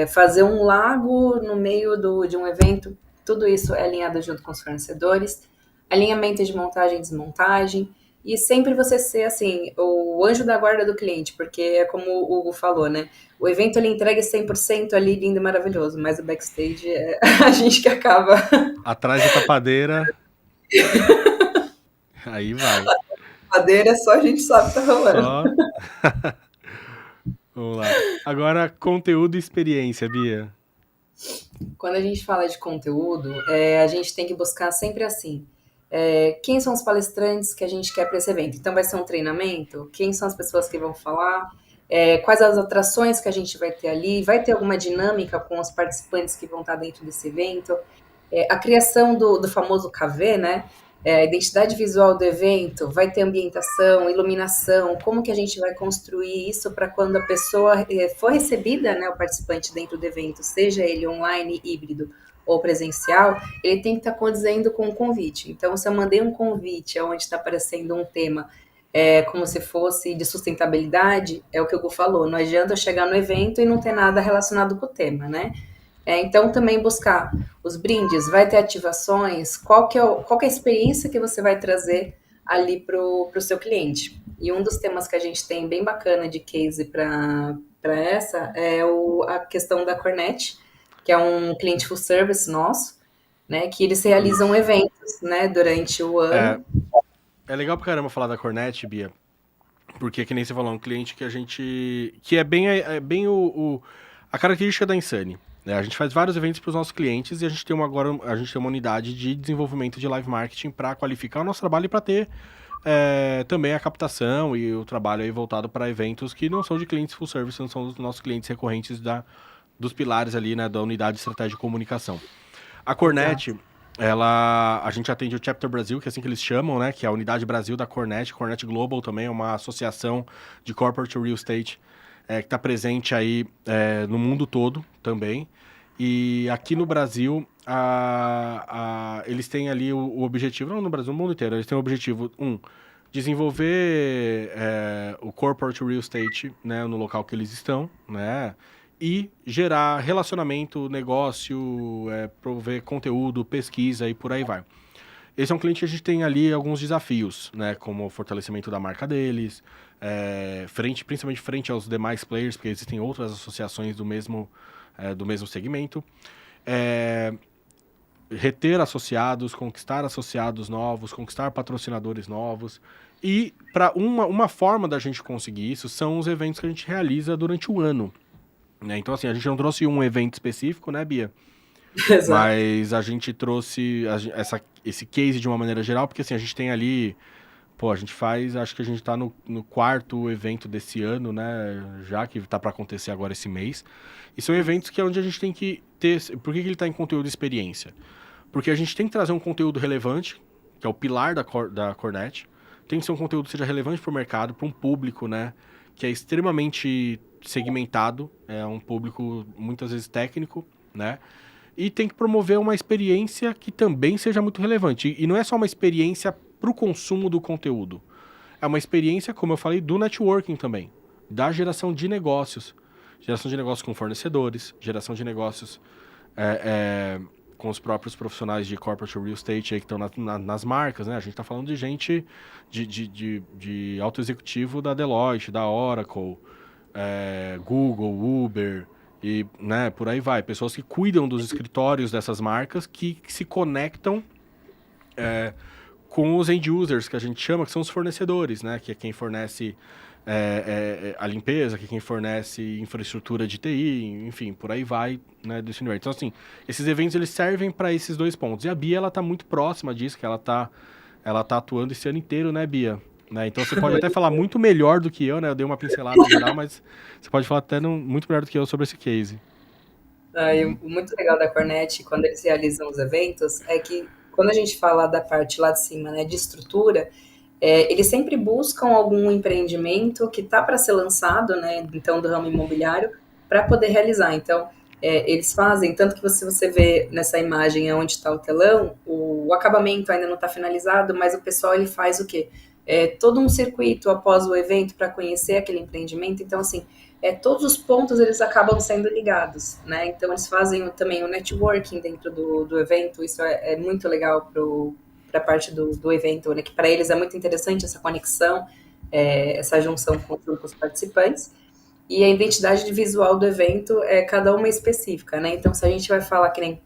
fazer um lago no meio de um evento, tudo isso é alinhado junto com os fornecedores, alinhamento de montagem e desmontagem, e sempre você ser, assim, o anjo da guarda do cliente, porque é como o Hugo falou, né? O evento ele entrega 100% ali, lindo e maravilhoso, mas o backstage é a gente que acaba. Atrás da tapadeira. Aí vai. Madeira, só a gente sabe que tá rolando. Só. Vamos lá. Agora, conteúdo e experiência, Bia. Quando a gente fala de conteúdo, a gente tem que buscar sempre assim. Quem são os palestrantes que a gente quer para esse evento? Então, vai ser um treinamento? Quem são as pessoas que vão falar? Quais as atrações que a gente vai ter ali? Vai ter alguma dinâmica com os participantes que vão estar dentro desse evento? A criação do famoso KV, né? A identidade visual do evento, vai ter ambientação, iluminação, como que a gente vai construir isso para quando a pessoa for recebida, né, o participante dentro do evento, seja ele online, híbrido ou presencial, ele tem que estar condizendo com o convite. Então, se eu mandei um convite onde está aparecendo um tema como se fosse de sustentabilidade, é o que o Hugo falou, não adianta eu chegar no evento e não ter nada relacionado com o tema, né? Então, também buscar os brindes, vai ter ativações, qual que é a experiência que você vai trazer ali para o seu cliente. E um dos temas que a gente tem bem bacana de case para essa é a questão da Cornet, que é um cliente full service nosso, né, que eles realizam eventos, né, durante o ano. É legal pra caramba falar da Cornet, Bia, porque, que nem você falou, um cliente que a gente... que é bem a característica da Insane. A gente faz vários eventos para os nossos clientes e a gente tem uma unidade de desenvolvimento de live marketing para qualificar o nosso trabalho e para ter também a captação e o trabalho aí voltado para eventos que não são de clientes full service, não são dos nossos clientes recorrentes dos pilares ali, né, da unidade de estratégia de comunicação. A Cornet, a gente atende o Chapter Brasil, que é assim que eles chamam, né, que é a unidade Brasil da Cornet. Cornet Global também é uma associação de corporate real estate que está presente aí no mundo todo também. E aqui no Brasil, eles têm ali o objetivo, não no Brasil, no mundo inteiro, eles têm o objetivo, desenvolver o corporate real estate, né, no local que eles estão, né, e gerar relacionamento, negócio, prover conteúdo, pesquisa e por aí vai. Esse é um cliente que a gente tem ali alguns desafios, né, como o fortalecimento da marca deles, principalmente frente aos demais players, porque existem outras associações do mesmo segmento. Reter associados, conquistar associados novos, conquistar patrocinadores novos. E para uma forma da gente conseguir isso são os eventos que a gente realiza durante o ano. Né? Então, assim, a gente não trouxe um evento específico, né, Bia? Exato. Mas a gente trouxe esse case de uma maneira geral, porque assim, a gente tem ali. Pô, a gente faz, acho que a gente tá no quarto evento desse ano, né? Já que tá para acontecer agora esse mês. E são eventos que é onde a gente tem que ter. Por que ele tá em conteúdo de experiência? Porque a gente tem que trazer um conteúdo relevante, que é o pilar da Cornet. Tem que ser um conteúdo que seja relevante para o mercado, para um público, né? Que é extremamente segmentado, é um público muitas vezes técnico, né? E tem que promover uma experiência que também seja muito relevante. E não é só uma experiência para o consumo do conteúdo. É uma experiência, como eu falei, do networking também. Da geração de negócios. Geração de negócios com fornecedores, geração de negócios com os próprios profissionais de corporate real estate aí que estão nas marcas, né? A gente está falando de gente de alto executivo da Deloitte, da Oracle, Google, Uber e, né, por aí vai. Pessoas que cuidam dos escritórios dessas marcas que se conectam com os end users, que a gente chama, que são os fornecedores, né? Que é quem fornece a limpeza, que é quem fornece infraestrutura de TI, enfim, por aí vai, né, desse universo. Então, assim, esses eventos, eles servem para esses dois pontos. E a Bia, ela tá muito próxima disso, que ela tá atuando esse ano inteiro, né, Bia? Né? Então, você pode até falar muito melhor do que eu, né? Eu dei uma pincelada geral, mas você pode falar até muito melhor do que eu sobre esse case. E o muito legal da Cornet, quando eles realizam os eventos, é que quando a gente fala da parte lá de cima, né, de estrutura, eles sempre buscam algum empreendimento que está para ser lançado, né, então do ramo imobiliário, para poder realizar. Então, eles fazem, tanto que você vê nessa imagem onde está o telão, o acabamento ainda não está finalizado, mas o pessoal ele faz o quê? Todo um circuito após o evento para conhecer aquele empreendimento. Então, assim, todos os pontos eles acabam sendo ligados, né? Então, eles fazem também o networking dentro do evento. Isso é muito legal para a parte do evento, né? Que para eles é muito interessante essa conexão, essa junção com os participantes. E a identidade visual do evento é cada uma específica, né? Então, se a gente vai falar que nem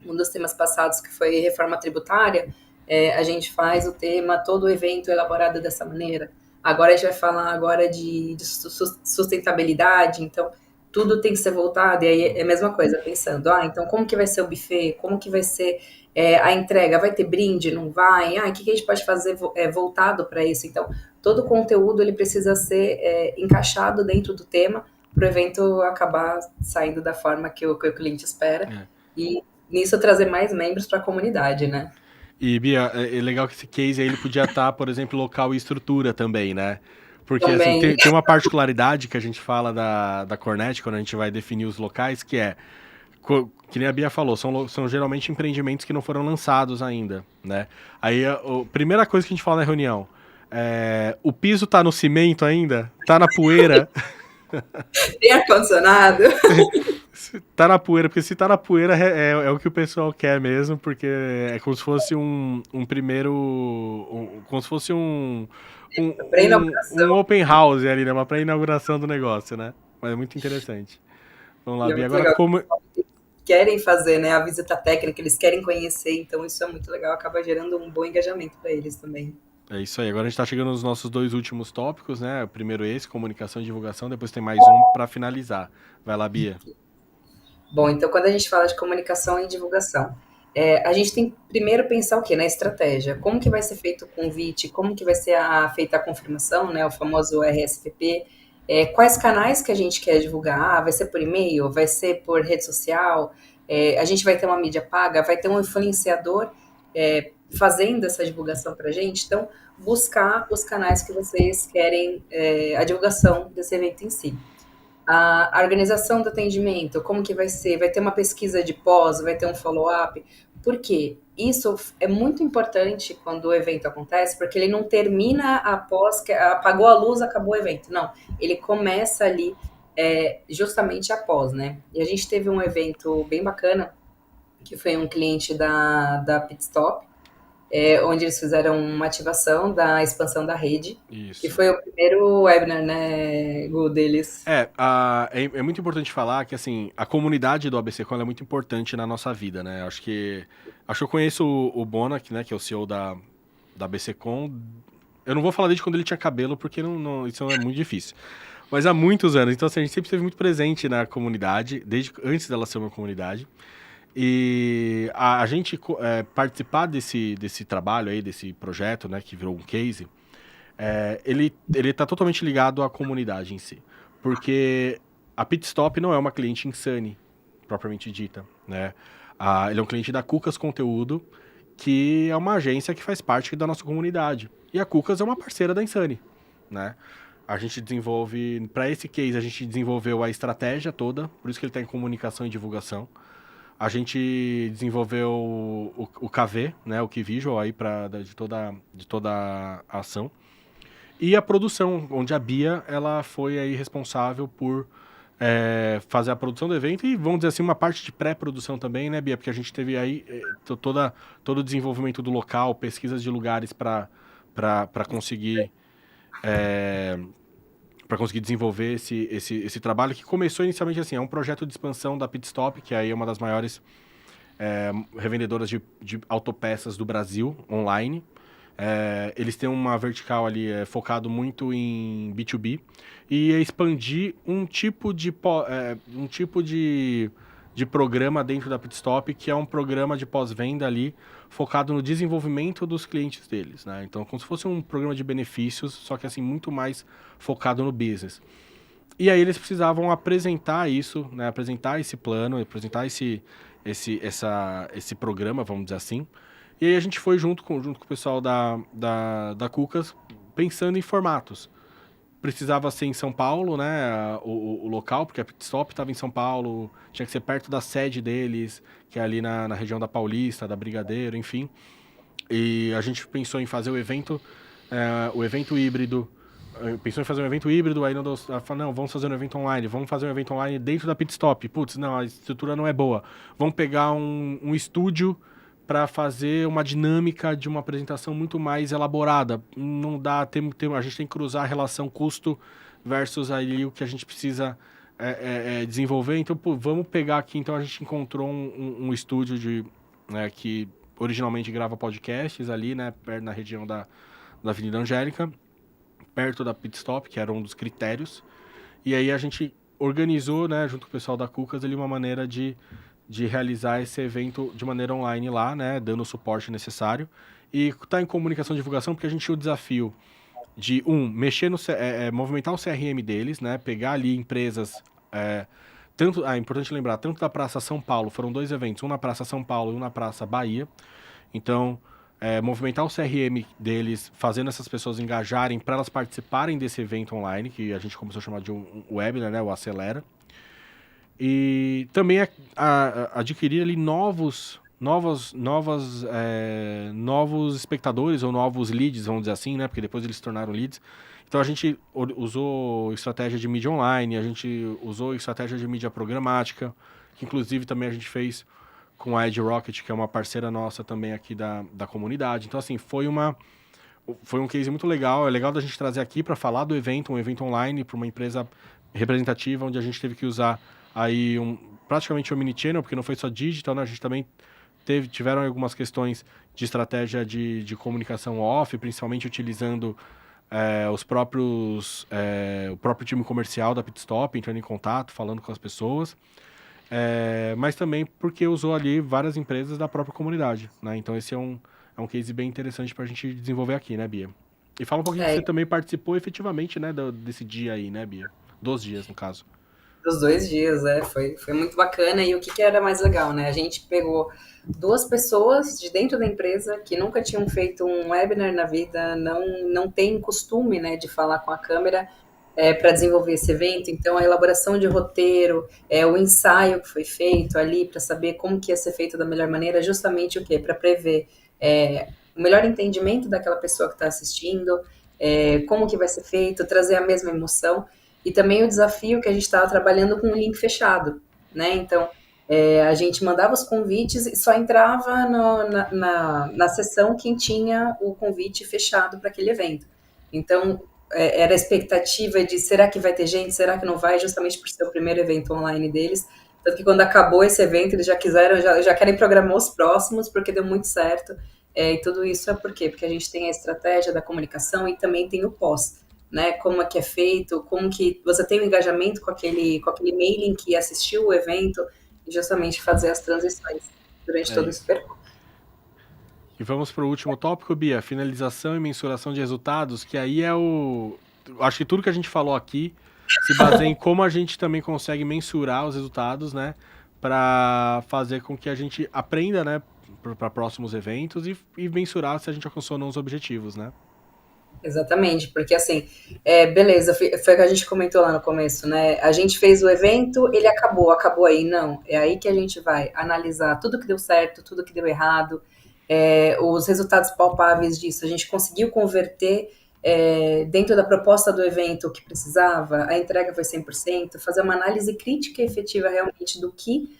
um dos temas passados, que foi reforma tributária, a gente faz o tema, todo o evento elaborado dessa maneira. Agora a gente vai falar agora de sustentabilidade, então tudo tem que ser voltado, e aí é a mesma coisa, pensando, então como que vai ser o buffet, como que vai ser a entrega, vai ter brinde, não vai? O que a gente pode fazer voltado para isso? Então, todo o conteúdo ele precisa ser encaixado dentro do tema para o evento acabar saindo da forma que o cliente espera. E nisso trazer mais membros para a comunidade, né? E, Bia, é legal que esse case aí ele podia estar, por exemplo, local e estrutura também, né? Porque, assim, Também. tem uma particularidade que a gente fala da Cornet, quando a gente vai definir os locais, que que nem a Bia falou, são geralmente empreendimentos que não foram lançados ainda, né? Aí, a primeira coisa que a gente fala na reunião, o piso tá no cimento ainda? Tá na poeira? Tem ar-condicionado? Tá na poeira, porque se tá na poeira é o que o pessoal quer mesmo, porque é como se fosse um primeiro. Como se fosse um open house ali, né? Uma pré-inauguração do negócio, né? Mas é muito interessante. Vamos lá, E é Bia. muito Agora, legal. como. Querem fazer, né, a visita técnica, eles querem conhecer, então isso é muito legal, acaba gerando um bom engajamento para eles também. É isso aí. Agora a gente tá chegando nos nossos dois últimos tópicos, né? O primeiro esse, comunicação e divulgação. Depois tem mais um para finalizar. Vai lá, Bia. Bom, então quando a gente fala de comunicação e divulgação, a gente tem que primeiro pensar o quê? Na estratégia. Como que vai ser feito o convite? Como que vai ser feita a confirmação, né? O famoso RSVP. Quais canais que a gente quer divulgar? Vai ser por e-mail? Vai ser por rede social? A gente vai ter uma mídia paga? Vai ter um influenciador fazendo essa divulgação para a gente? Então, buscar os canais que vocês querem a divulgação desse evento em si. A organização do atendimento, como que vai ser? Vai ter uma pesquisa de pós, vai ter um follow-up? Por quê? Isso é muito importante quando o evento acontece, porque ele não termina após que apagou a luz, acabou o evento. Não, ele começa ali justamente após, né? E a gente teve um evento bem bacana, que foi um cliente da Pitstop, onde eles fizeram uma ativação da expansão da rede, Isso. que foi o primeiro webinar, né, Gu, deles. É muito importante falar que, assim, a comunidade do ABCcom é muito importante na nossa vida, né? Acho que eu conheço o Bonac, né, que é o CEO da ABCcom. Eu não vou falar desde quando ele tinha cabelo, porque isso é muito difícil. Mas há muitos anos. Então, assim, a gente sempre esteve muito presente na comunidade, desde antes dela ser uma comunidade. E a gente participar desse trabalho aí, desse projeto, né, que virou um case, ele tá totalmente ligado à comunidade em si. Porque a Pitstop não é uma cliente Insane, propriamente dita, né? Ele é um cliente da Cucas Conteúdo, que é uma agência que faz parte da nossa comunidade. E a Cucas é uma parceira da Insane, né? A gente desenvolve, para esse case, a gente desenvolveu a estratégia toda, por isso que ele está em comunicação e divulgação. A gente desenvolveu o KV, né, o Key Visual aí de toda a ação. E a produção, onde a Bia ela foi aí responsável por fazer a produção do evento e, vamos dizer assim, uma parte de pré-produção também, né, Bia? Porque a gente teve aí todo o desenvolvimento do local, pesquisas de lugares para conseguir para conseguir desenvolver esse trabalho, que começou inicialmente assim, é um projeto de expansão da Pitstop, que aí é uma das maiores revendedoras de autopeças do Brasil, online. Eles têm uma vertical ali focado muito em B2B e expandir um tipo de programa dentro da Pitstop, que é um programa de pós-venda ali focado no desenvolvimento dos clientes deles, né? Então, como se fosse um programa de benefícios, só que assim muito mais focado no business. E aí eles precisavam apresentar isso, né? Apresentar esse plano, apresentar esse programa, vamos dizer assim. E aí a gente foi junto com o pessoal da Cucas, pensando em formatos. Precisava ser em São Paulo, né, o local, porque a Pitstop estava em São Paulo, tinha que ser perto da sede deles, que é ali na região da Paulista, da Brigadeiro, enfim. E a gente pensou em fazer o evento híbrido, pensou em fazer um evento híbrido, aí falou, não, vamos fazer um evento online, vamos fazer um evento online dentro da Pitstop. Putz, não, a estrutura não é boa. Vamos pegar um estúdio para fazer uma dinâmica de uma apresentação muito mais elaborada. Não dá, a gente tem que cruzar a relação custo versus aí o que a gente precisa desenvolver. Então, pô, vamos pegar aqui. Então, a gente encontrou um estúdio que originalmente grava podcasts ali, né, na região da Avenida Angélica, perto da Pitstop, que era um dos critérios. E aí a gente organizou, né, junto com o pessoal da Cucas, ali uma maneira de realizar esse evento de maneira online lá, né, dando o suporte necessário. E tá em comunicação e divulgação porque a gente tinha o desafio de, mexer movimentar o CRM deles, né, pegar ali empresas, é importante lembrar, tanto da Praça São Paulo, foram 2 eventos, um na Praça São Paulo e um na Praça Bahia. Então, movimentar o CRM deles, fazendo essas pessoas engajarem para elas participarem desse evento online, que a gente começou a chamar de um webinar, né, o Acelera. E também adquirir ali novos espectadores ou novos leads, vamos dizer assim, né? Porque depois eles se tornaram leads. Então a gente usou estratégia de mídia online, a gente usou estratégia de mídia programática, que inclusive também a gente fez com a Ed Rocket, que é uma parceira nossa também aqui da comunidade. Então, assim, foi um case muito legal. É legal da gente trazer aqui para falar do evento, um evento online para uma empresa representativa, onde a gente teve que usar aí praticamente um mini-channel, porque não foi só digital, né? A gente também tiveram algumas questões de estratégia de comunicação off, principalmente utilizando o próprio time comercial da Pitstop, entrando em contato, falando com as pessoas, mas também porque usou ali várias empresas da própria comunidade, né? Então esse é um case bem interessante para a gente desenvolver aqui, né, Bia? E fala um pouquinho que você também participou efetivamente, né, desse dia aí, né, Bia? 2 dias, no caso. Dos 2 dias, foi muito bacana. E o que era mais legal, né? A gente pegou 2 pessoas de dentro da empresa que nunca tinham feito um webinar na vida, não tem costume, né, de falar com a câmera para desenvolver esse evento. Então, a elaboração de roteiro, o ensaio que foi feito ali para saber como que ia ser feito da melhor maneira, justamente o quê? Para prever o melhor entendimento daquela pessoa que está assistindo, como que vai ser feito, trazer a mesma emoção. E também o desafio que a gente estava trabalhando com um link fechado, né? Então, a gente mandava os convites e só entrava na sessão quem tinha o convite fechado para aquele evento. Então, era a expectativa de será que vai ter gente, será que não vai, justamente por ser o primeiro evento online deles. Tanto que quando acabou esse evento, eles já querem programar os próximos, porque deu muito certo. E tudo isso é por quê? Porque a gente tem a estratégia da comunicação e também tem o pós, né? Como é que é feito, como que você tem o engajamento com aquele mailing que assistiu o evento. justamente fazer as transições durante É todo esse isso. percurso. E vamos para o último tópico, Bia, finalização e mensuração de resultados, que aí é o... Acho que tudo que a gente falou aqui se baseia em como a gente também consegue mensurar os resultados, né? Para fazer com que a gente aprenda, né? Para próximos eventos e mensurar se a gente alcançou ou não os objetivos, né? Exatamente, porque assim, beleza, foi o que a gente comentou lá no começo, né? A gente fez o evento, ele acabou aí, não. É aí que a gente vai analisar tudo que deu certo, tudo que deu errado, os resultados palpáveis disso. A gente conseguiu converter dentro da proposta do evento o que precisava, a entrega foi 100%, fazer uma análise crítica e efetiva realmente do que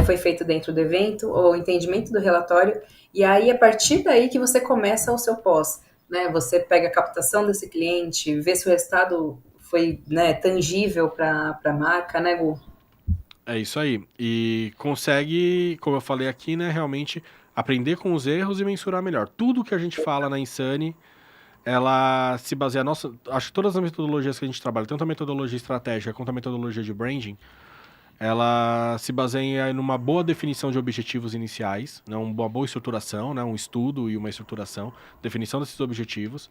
foi feito dentro do evento, o entendimento do relatório, e aí a partir daí que você começa o seu pós. Né, você pega a captação desse cliente, vê se o resultado foi, né, tangível para a marca, né, Gu? É isso aí. E consegue, como eu falei aqui, né, realmente aprender com os erros e mensurar melhor. Tudo que a gente fala na Insane, ela se baseia... Nossa, acho que todas as metodologias que a gente trabalha, tanto a metodologia estratégica quanto a metodologia de branding, ela se baseia em uma boa definição de objetivos iniciais, né, uma boa estruturação, né, um estudo e uma estruturação, definição desses objetivos.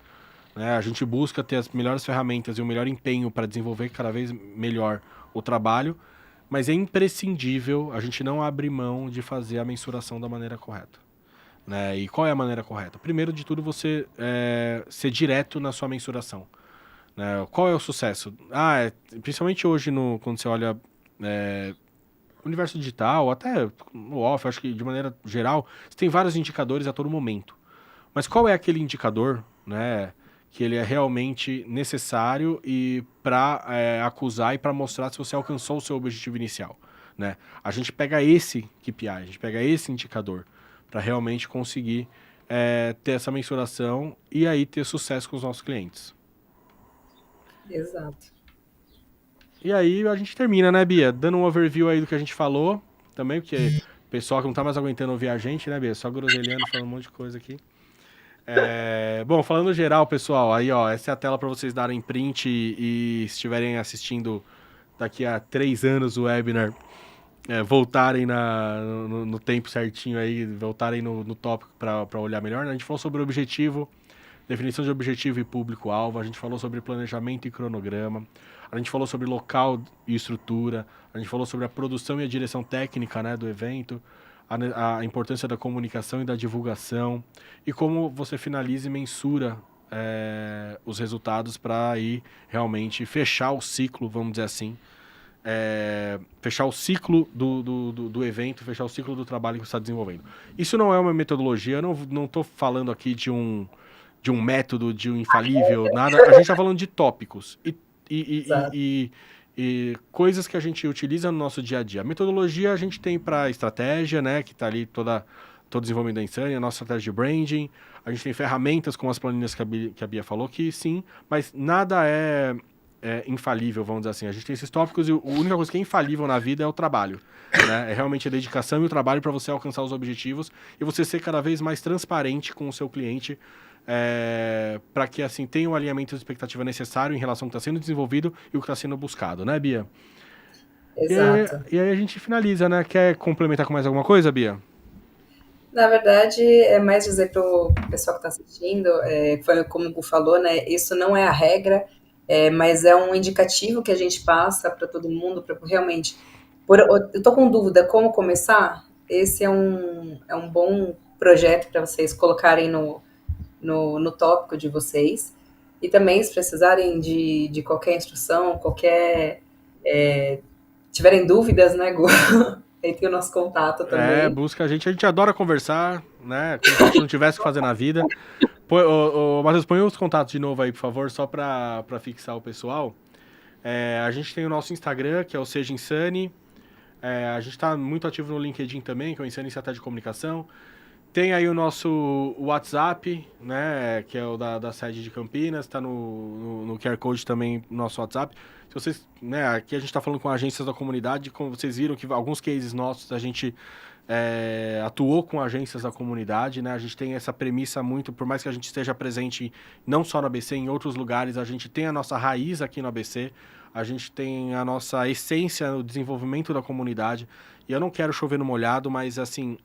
Né, a gente busca ter as melhores ferramentas e o melhor empenho para desenvolver cada vez melhor o trabalho, mas é imprescindível a gente não abrir mão de fazer a mensuração da maneira correta. Né? E qual é a maneira correta? Primeiro de tudo, você ser direto na sua mensuração. Né? Qual é o sucesso? Principalmente hoje, quando você olha universo digital, até no off, acho que de maneira geral, você tem vários indicadores a todo momento. Mas qual é aquele indicador, né, que ele é realmente necessário e para acusar e para mostrar se você alcançou o seu objetivo inicial, né? A gente pega esse KPI, a gente pega esse indicador para realmente conseguir ter essa mensuração e aí ter sucesso com os nossos clientes. Exato. E aí a gente termina, né, Bia? Dando um overview aí do que a gente falou, também, porque o pessoal que não tá mais aguentando ouvir a gente, né, Bia? Só groselhando, falando um monte de coisa aqui. Bom, falando geral, pessoal, aí, ó, essa é a tela para vocês darem print e se estiverem assistindo daqui a 3 anos o webinar, voltarem no tempo certinho aí, voltarem no tópico para olhar melhor, né? A gente falou sobre objetivo, definição de objetivo e público-alvo, a gente falou sobre planejamento e cronograma, a gente falou sobre local e estrutura, a gente falou sobre a produção e a direção técnica, né, do evento, a importância da comunicação e da divulgação, e como você finaliza e mensura os resultados para aí realmente fechar o ciclo, vamos dizer assim, fechar o ciclo do evento, fechar o ciclo do trabalho que você está desenvolvendo. Isso não é uma metodologia, eu não estou falando aqui de um método, de um infalível, nada. A gente está falando de tópicos Exato. e coisas que a gente utiliza no nosso dia a dia. A metodologia a gente tem para estratégia, né, que está ali todo o desenvolvimento da Insane, a nossa estratégia de branding. A gente tem ferramentas como as planilhas que a Bia falou, que sim, mas nada é infalível, vamos dizer assim. A gente tem esses tópicos e a única coisa que é infalível na vida é o trabalho. Né? É realmente a dedicação e o trabalho para você alcançar os objetivos e você ser cada vez mais transparente com o seu cliente para que assim tenha o alinhamento de expectativa necessário em relação ao que está sendo desenvolvido e o que está sendo buscado, né, Bia? Exato. E aí a gente finaliza, né? Quer complementar com mais alguma coisa, Bia? Na verdade, é mais dizer para o pessoal que está assistindo, foi como o Gu falou, né? Isso não é a regra, mas é um indicativo que a gente passa para todo mundo, para realmente. Eu estou com dúvida como começar. Esse é um bom projeto para vocês colocarem no tópico de vocês. E também, se precisarem de qualquer instrução, tiverem dúvidas, né, Gu? Aí tem o nosso contato também. Busca a gente adora conversar, né? Como se a gente não tivesse o que fazer na vida. Matheus, põe os contatos de novo aí, por favor, só para fixar o pessoal. A gente tem o nosso Instagram, que é o Seja Insane. A gente está muito ativo no LinkedIn também, que é o Insane Estratégia de Comunicação. Tem aí o nosso WhatsApp, né, que é o da sede de Campinas, está no QR Code também no nosso WhatsApp. Se vocês, né, aqui a gente está falando com agências da comunidade, como vocês viram que alguns cases nossos a gente atuou com agências da comunidade, né, a gente tem essa premissa muito, por mais que a gente esteja presente não só no ABC, em outros lugares, a gente tem a nossa raiz aqui no ABC, a gente tem a nossa essência, o desenvolvimento da comunidade. E eu não quero chover no molhado, mas assim,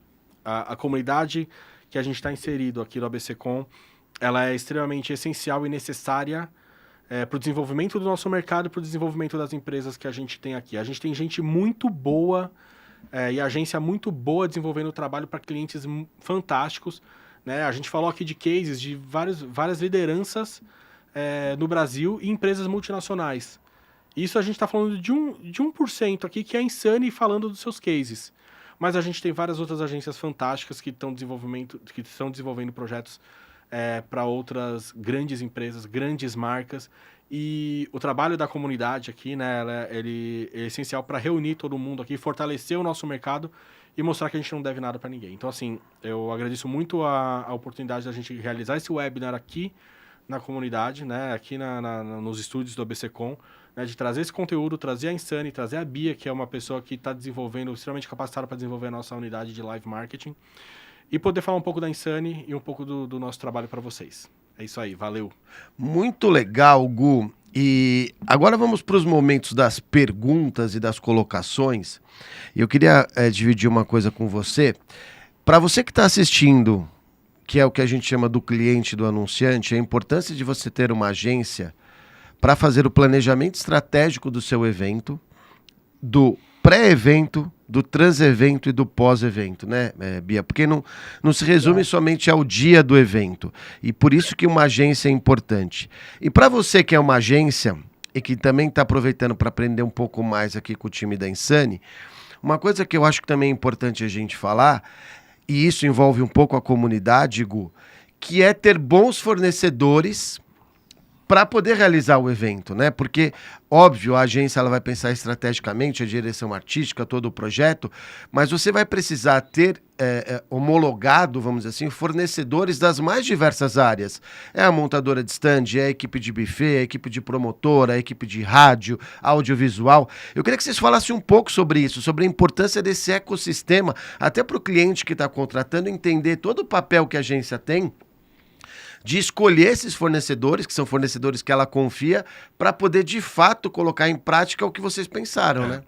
a comunidade que a gente está inserido aqui no ABCcom, ela é extremamente essencial e necessária para o desenvolvimento do nosso mercado e para o desenvolvimento das empresas que a gente tem aqui. A gente tem gente muito boa e agência muito boa desenvolvendo trabalho para clientes fantásticos, né? A gente falou aqui de cases de várias lideranças no Brasil e empresas multinacionais. Isso a gente está falando de 1% aqui, que é a Insane falando dos seus cases. Mas a gente tem várias outras agências fantásticas que estão desenvolvendo projetos para outras grandes empresas, grandes marcas. E o trabalho da comunidade aqui, né, ele é essencial para reunir todo mundo aqui, fortalecer o nosso mercado e mostrar que a gente não deve nada para ninguém. Então, assim, eu agradeço muito a oportunidade da gente realizar esse webinar aqui na comunidade, né, aqui nos estúdios do ABCcom, né, de trazer esse conteúdo, trazer a Insane, trazer a Bia, que é uma pessoa que está desenvolvendo, extremamente capacitada para desenvolver a nossa unidade de live marketing, e poder falar um pouco da Insane e um pouco do nosso trabalho para vocês. É isso aí, valeu. Muito legal, Gu. E agora vamos para os momentos das perguntas e das colocações. Eu queria dividir uma coisa com você. Para você que está assistindo, que é o que a gente chama do cliente, do anunciante, a importância de você ter uma agência para fazer o planejamento estratégico do seu evento, do pré-evento, do trans-evento e do pós-evento, né, Bia? Porque não se resume somente ao dia do evento. E por isso que uma agência é importante. E para você que é uma agência e que também está aproveitando para aprender um pouco mais aqui com o time da Insane, uma coisa que eu acho que também é importante a gente falar, e isso envolve um pouco a comunidade, Gu, que é ter bons fornecedores para poder realizar o evento, né? Porque, óbvio, a agência ela vai pensar estrategicamente, a direção artística, todo o projeto, mas você vai precisar ter homologado, vamos dizer assim, fornecedores das mais diversas áreas. É a montadora de stand, é a equipe de buffet, é a equipe de promotora, é a equipe de rádio, audiovisual. Eu queria que vocês falassem um pouco sobre isso, sobre a importância desse ecossistema, até para o cliente que está contratando entender todo o papel que a agência tem de escolher esses fornecedores, que são fornecedores que ela confia, para poder, de fato, colocar em prática o que vocês pensaram, né?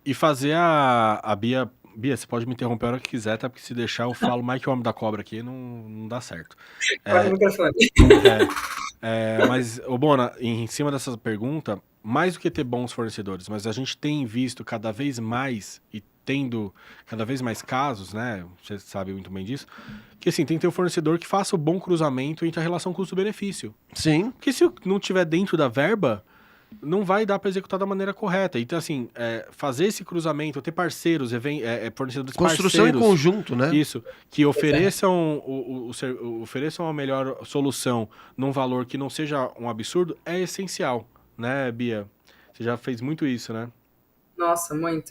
E fazer a Bia... Bia, você pode me interromper a hora que quiser, tá? Porque se deixar, eu falo mais que o homem da cobra aqui, não dá certo. Corta o microfone. Mas, Bona, em cima dessa pergunta, mais do que ter bons fornecedores, mas a gente tem visto cada vez mais e tendo cada vez mais casos, né? Você sabe muito bem disso, que assim, tem que ter um fornecedor que faça o bom cruzamento entre a relação custo-benefício. Sim. Porque se não tiver dentro da verba, não vai dar para executar da maneira correta. Então, assim, fazer esse cruzamento, ter parceiros, fornecedores Construção parceiros, em conjunto, né? Isso, que ofereçam, ofereçam a melhor solução num valor que não seja um absurdo, é essencial, né, Bia? Você já fez muito isso, né? Nossa, muito.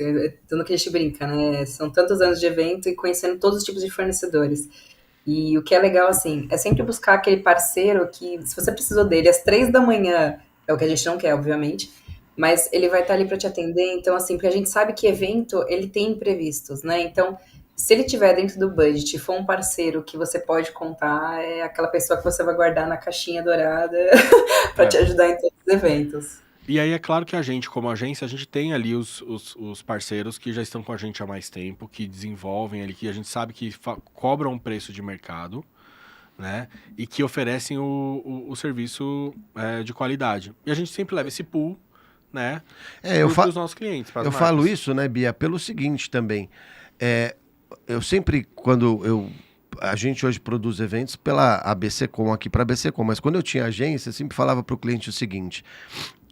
Tanto que a gente brinca, né? São tantos anos de evento e conhecendo todos os tipos de fornecedores. E o que é legal, assim, é sempre buscar aquele parceiro que, se você precisou dele às 3 da manhã, é o que a gente não quer, obviamente, mas ele vai estar ali para te atender. Então, assim, porque a gente sabe que evento, ele tem imprevistos, né? Então, se ele tiver dentro do budget, for um parceiro que você pode contar, é aquela pessoa que você vai guardar na caixinha dourada para te ajudar em todos os eventos. E aí é claro que a gente, como agência, a gente tem ali os parceiros que já estão com a gente há mais tempo, que desenvolvem ali, que a gente sabe que cobram um preço de mercado, né? E que oferecem o serviço de qualidade. E a gente sempre leva esse pool, né? Para os nossos clientes. Eu falo isso, né, Bia, pelo seguinte também. Eu sempre, a gente hoje produz eventos pela ABCcom aqui para a ABCcom, mas quando eu tinha agência, eu sempre falava para o cliente o seguinte: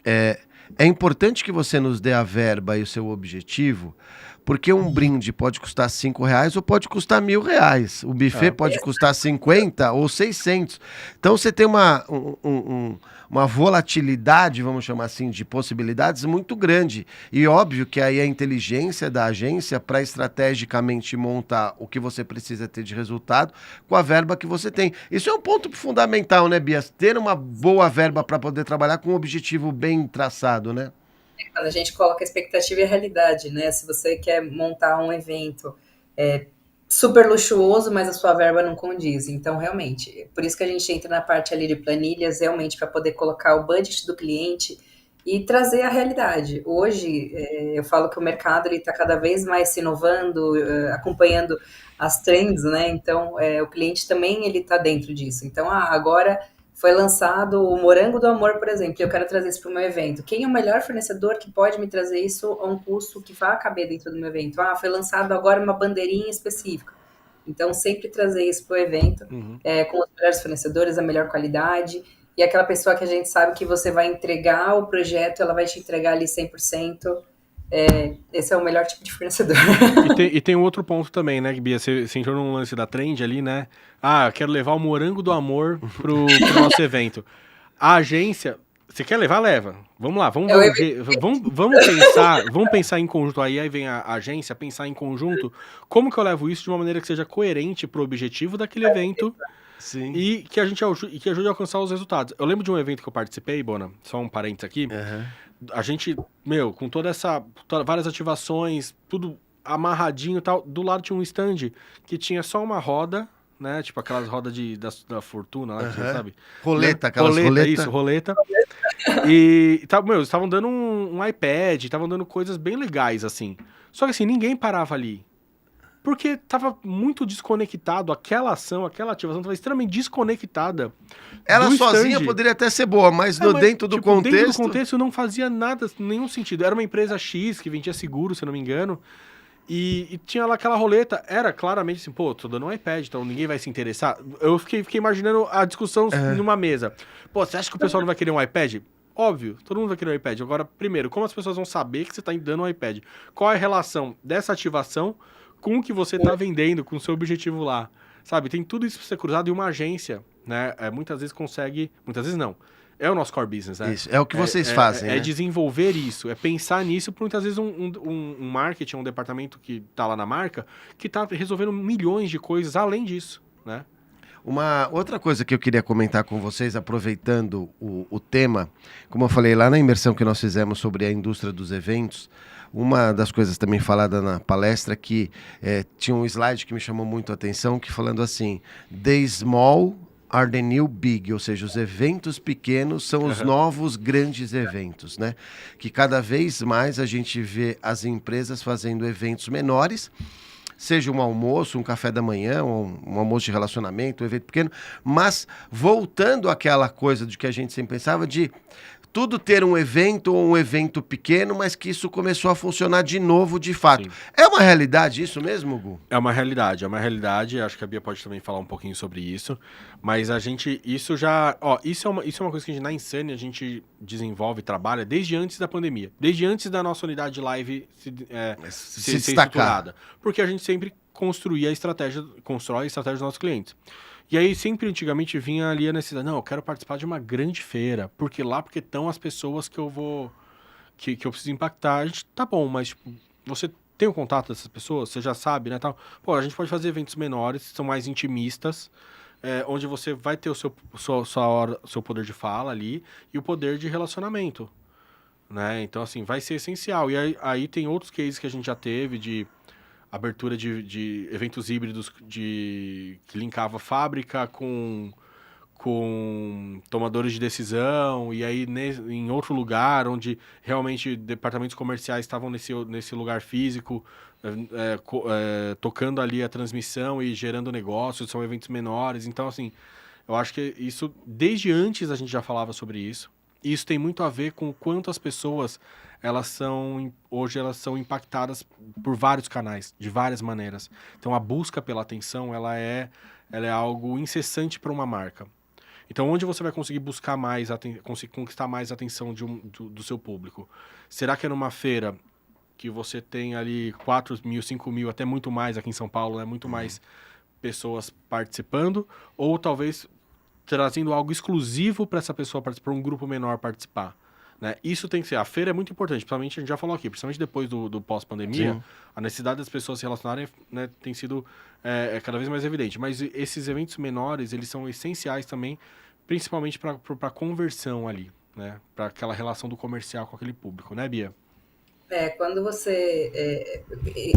é importante que você nos dê a verba e o seu objetivo, porque um brinde pode custar R$5 ou pode custar R$1.000. O buffet pode custar 50 ou 600. Então você tem uma volatilidade, vamos chamar assim, de possibilidades muito grande. E óbvio que aí a inteligência da agência para estrategicamente montar o que você precisa ter de resultado com a verba que você tem. Isso é um ponto fundamental, né, Bia? Ter uma boa verba para poder trabalhar com um objetivo bem traçado, né? Quando a gente coloca a expectativa e a realidade, né? Se você quer montar um evento super luxuoso, mas a sua verba não condiz. Então, realmente, por isso que a gente entra na parte ali de planilhas, realmente, para poder colocar o budget do cliente e trazer a realidade. Hoje, eu falo que o mercado está cada vez mais se inovando, acompanhando as trends, né? Então, o cliente também ele está dentro disso. Então, agora foi lançado o Morango do Amor, por exemplo, e eu quero trazer isso para o meu evento. Quem é o melhor fornecedor que pode me trazer isso a um custo que vai caber dentro do meu evento? Foi lançado agora uma bandeirinha específica. Então, sempre trazer isso para o evento, com os melhores fornecedores, a melhor qualidade, e aquela pessoa que a gente sabe que você vai entregar o projeto, ela vai te entregar ali 100%. Esse é o melhor tipo de fornecedor. E tem um outro ponto também, né, Bia? Você entrou num lance da trend ali, né? Eu quero levar o Morango do Amor pro nosso evento. A agência, você quer levar, leva. Vamos lá, vamos pensar em conjunto. Aí vem a agência pensar em conjunto como que eu levo isso de uma maneira que seja coerente pro objetivo daquele evento. Sim. E que ajude a alcançar os resultados. Eu lembro de um evento que eu participei, Bona, só um parênteses aqui. A gente, com várias ativações, tudo amarradinho e tal, do lado tinha um stand que tinha só uma roda, né? Tipo aquelas rodas da fortuna lá, sabe? Roleta, aquelas roleta. Isso, roleta. E eles estavam dando um iPad, estavam dando coisas bem legais, assim. Só que assim, ninguém parava ali. Porque tava muito desconectado, aquela ação, aquela ativação tava extremamente desconectada. Ela sozinha poderia até ser boa, mas dentro do contexto... Dentro do contexto não fazia nada, nenhum sentido. Era uma empresa X que vendia seguro, se eu não me engano, e tinha lá aquela roleta. Era claramente assim, tô dando um iPad, então ninguém vai se interessar. Eu fiquei imaginando a discussão numa mesa. Você acha que o pessoal não vai querer um iPad? Óbvio, todo mundo vai querer um iPad. Agora, primeiro, como as pessoas vão saber que você tá dando um iPad? Qual é a relação dessa ativação com o que você tá vendendo, com o seu objetivo lá, sabe? Tem tudo isso pra ser cruzado e uma agência, né? Muitas vezes consegue... Muitas vezes não. É o nosso core business, né? Isso, é o que vocês fazem, né? É desenvolver isso, é pensar nisso, porque muitas vezes um marketing, um departamento que tá lá na marca, que tá resolvendo milhões de coisas além disso, né? Uma outra coisa que eu queria comentar com vocês, aproveitando o tema, como eu falei lá na imersão que nós fizemos sobre a indústria dos eventos, uma das coisas também falada na palestra que tinha um slide que me chamou muito a atenção, que falando assim, the small are the new big, ou seja, os eventos pequenos são os novos grandes eventos, né? Que cada vez mais a gente vê as empresas fazendo eventos menores, seja um almoço, um café da manhã, um almoço de relacionamento, um evento pequeno, mas voltando àquela coisa de que a gente sempre pensava de tudo ter um evento ou um evento pequeno, mas que isso começou a funcionar de novo, de fato. Sim. É uma realidade isso mesmo, Gu? É uma realidade. Acho que a Bia pode também falar um pouquinho sobre isso. Mas isso é uma coisa que na Insane a gente desenvolve, trabalha desde antes da pandemia. Desde antes da nossa unidade de live ser estruturada. Porque a gente sempre constrói a estratégia dos nossos clientes. E aí, sempre antigamente vinha ali a necessidade, não, eu quero participar de uma grande feira, porque estão as pessoas que eu vou, que eu preciso impactar. A gente, tá bom, mas tipo, você tem o contato dessas pessoas, você já sabe, né, tal. A gente pode fazer eventos menores, são mais intimistas, onde você vai ter o seu poder de fala ali e o poder de relacionamento, né? Então, assim, vai ser essencial. E aí tem outros cases que a gente já teve de abertura de eventos híbridos que linkava fábrica com tomadores de decisão, e aí em outro lugar, onde realmente departamentos comerciais estavam nesse lugar físico, tocando ali a transmissão e gerando negócios, são eventos menores. Então, assim, eu acho que isso, desde antes a gente já falava sobre isso, e isso tem muito a ver com o quanto as pessoas hoje elas são impactadas por vários canais, de várias maneiras. Então a busca pela atenção, ela é algo incessante para uma marca. Então onde você vai conseguir buscar conseguir conquistar mais a atenção do seu público? Será que é numa feira que você tem ali 4 mil, 5 mil, até muito mais aqui em São Paulo, né? Muito mais pessoas participando? Ou talvez trazendo algo exclusivo para essa pessoa participar, para um grupo menor participar? Né? Isso tem que ser. A feira é muito importante, principalmente a gente já falou aqui, principalmente depois do pós-pandemia, a necessidade das pessoas se relacionarem, né, tem sido cada vez mais evidente. Mas esses eventos menores, eles são essenciais também, principalmente para conversão ali, né? Para aquela relação do comercial com aquele público, né, Bia? Quando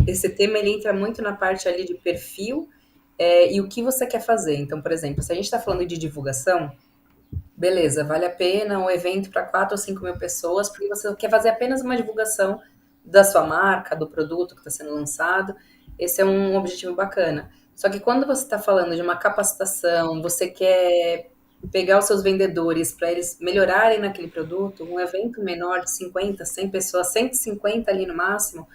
esse tema ele entra muito na parte ali de perfil e o que você quer fazer. Então, por exemplo, se a gente está falando de divulgação, beleza, vale a pena um evento para 4 ou 5 mil pessoas, porque você quer fazer apenas uma divulgação da sua marca, do produto que está sendo lançado. Esse é um objetivo bacana. Só que quando você está falando de uma capacitação, você quer pegar os seus vendedores para eles melhorarem naquele produto, um evento menor de 50, 100 pessoas, 150 ali no máximo,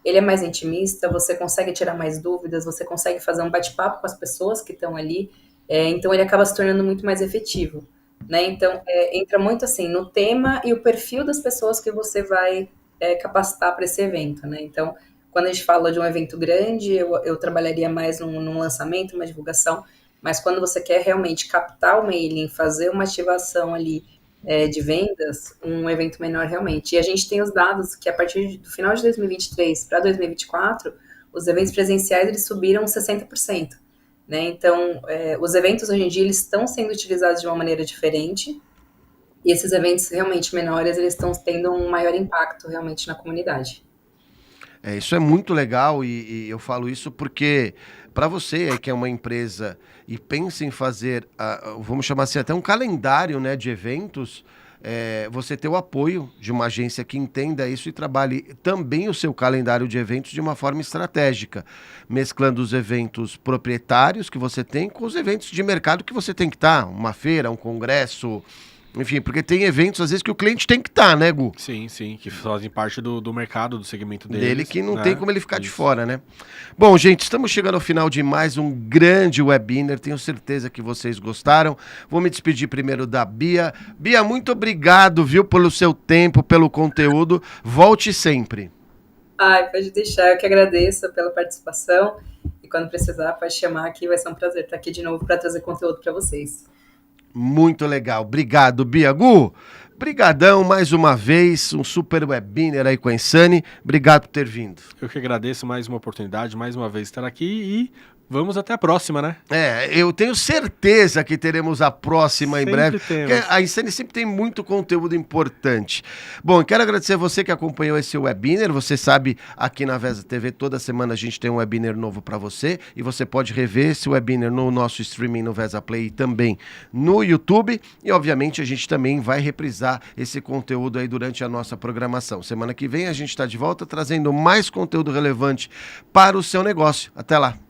ele é mais intimista, você consegue tirar mais dúvidas, você consegue fazer um bate-papo com as pessoas que estão ali, então ele acaba se tornando muito mais efetivo, né? Então, entra muito assim no tema e o perfil das pessoas que você vai capacitar para esse evento, né? Então, quando a gente fala de um evento grande, eu trabalharia mais num lançamento, uma divulgação, mas quando você quer realmente captar o mailing, fazer uma ativação ali de vendas, um evento menor realmente. E a gente tem os dados que a partir do final de 2023 para 2024, os eventos presenciais eles subiram 60%. Né? Então, os eventos hoje em dia eles estão sendo utilizados de uma maneira diferente, e esses eventos realmente menores eles estão tendo um maior impacto realmente na comunidade. Isso é muito legal e eu falo isso porque para você aí que é uma empresa e pensa em fazer, vamos chamar assim, até um calendário, né, de eventos, você ter o apoio de uma agência que entenda isso e trabalhe também o seu calendário de eventos de uma forma estratégica, mesclando os eventos proprietários que você tem com os eventos de mercado que você tem que estar, uma feira, um congresso, enfim, porque tem eventos às vezes que o cliente tem que estar, né, Gu? Sim, sim, que fazem parte do mercado, do segmento deles. Dele que não né? tem como ele ficar de fora, né? Bom, gente, estamos chegando ao final de mais um grande webinar. Tenho certeza que vocês gostaram. Vou me despedir primeiro da Bia. Bia, muito obrigado, viu, pelo seu tempo, pelo conteúdo. Volte sempre. Ai, pode deixar. Eu que agradeço pela participação. E quando precisar, pode chamar aqui. Vai ser um prazer estar aqui de novo para trazer conteúdo para vocês. Muito legal. Obrigado, Bia. Gu, brigadão mais uma vez, um super webinar aí com a Insane. Obrigado por ter vindo. Eu que agradeço mais uma oportunidade, mais uma vez estar aqui e vamos até a próxima, né? Eu tenho certeza que teremos a próxima Sempre em breve. temos. Porque a Insane sempre tem muito conteúdo importante. Bom, quero agradecer a você que acompanhou esse webinar. Você sabe, aqui na Vesa TV, toda semana a gente tem um webinar novo para você. E você pode rever esse webinar no nosso streaming no Vesa Play e também no YouTube. E, obviamente, a gente também vai reprisar esse conteúdo aí durante a nossa programação. Semana que vem a gente está de volta trazendo mais conteúdo relevante para o seu negócio. Até lá!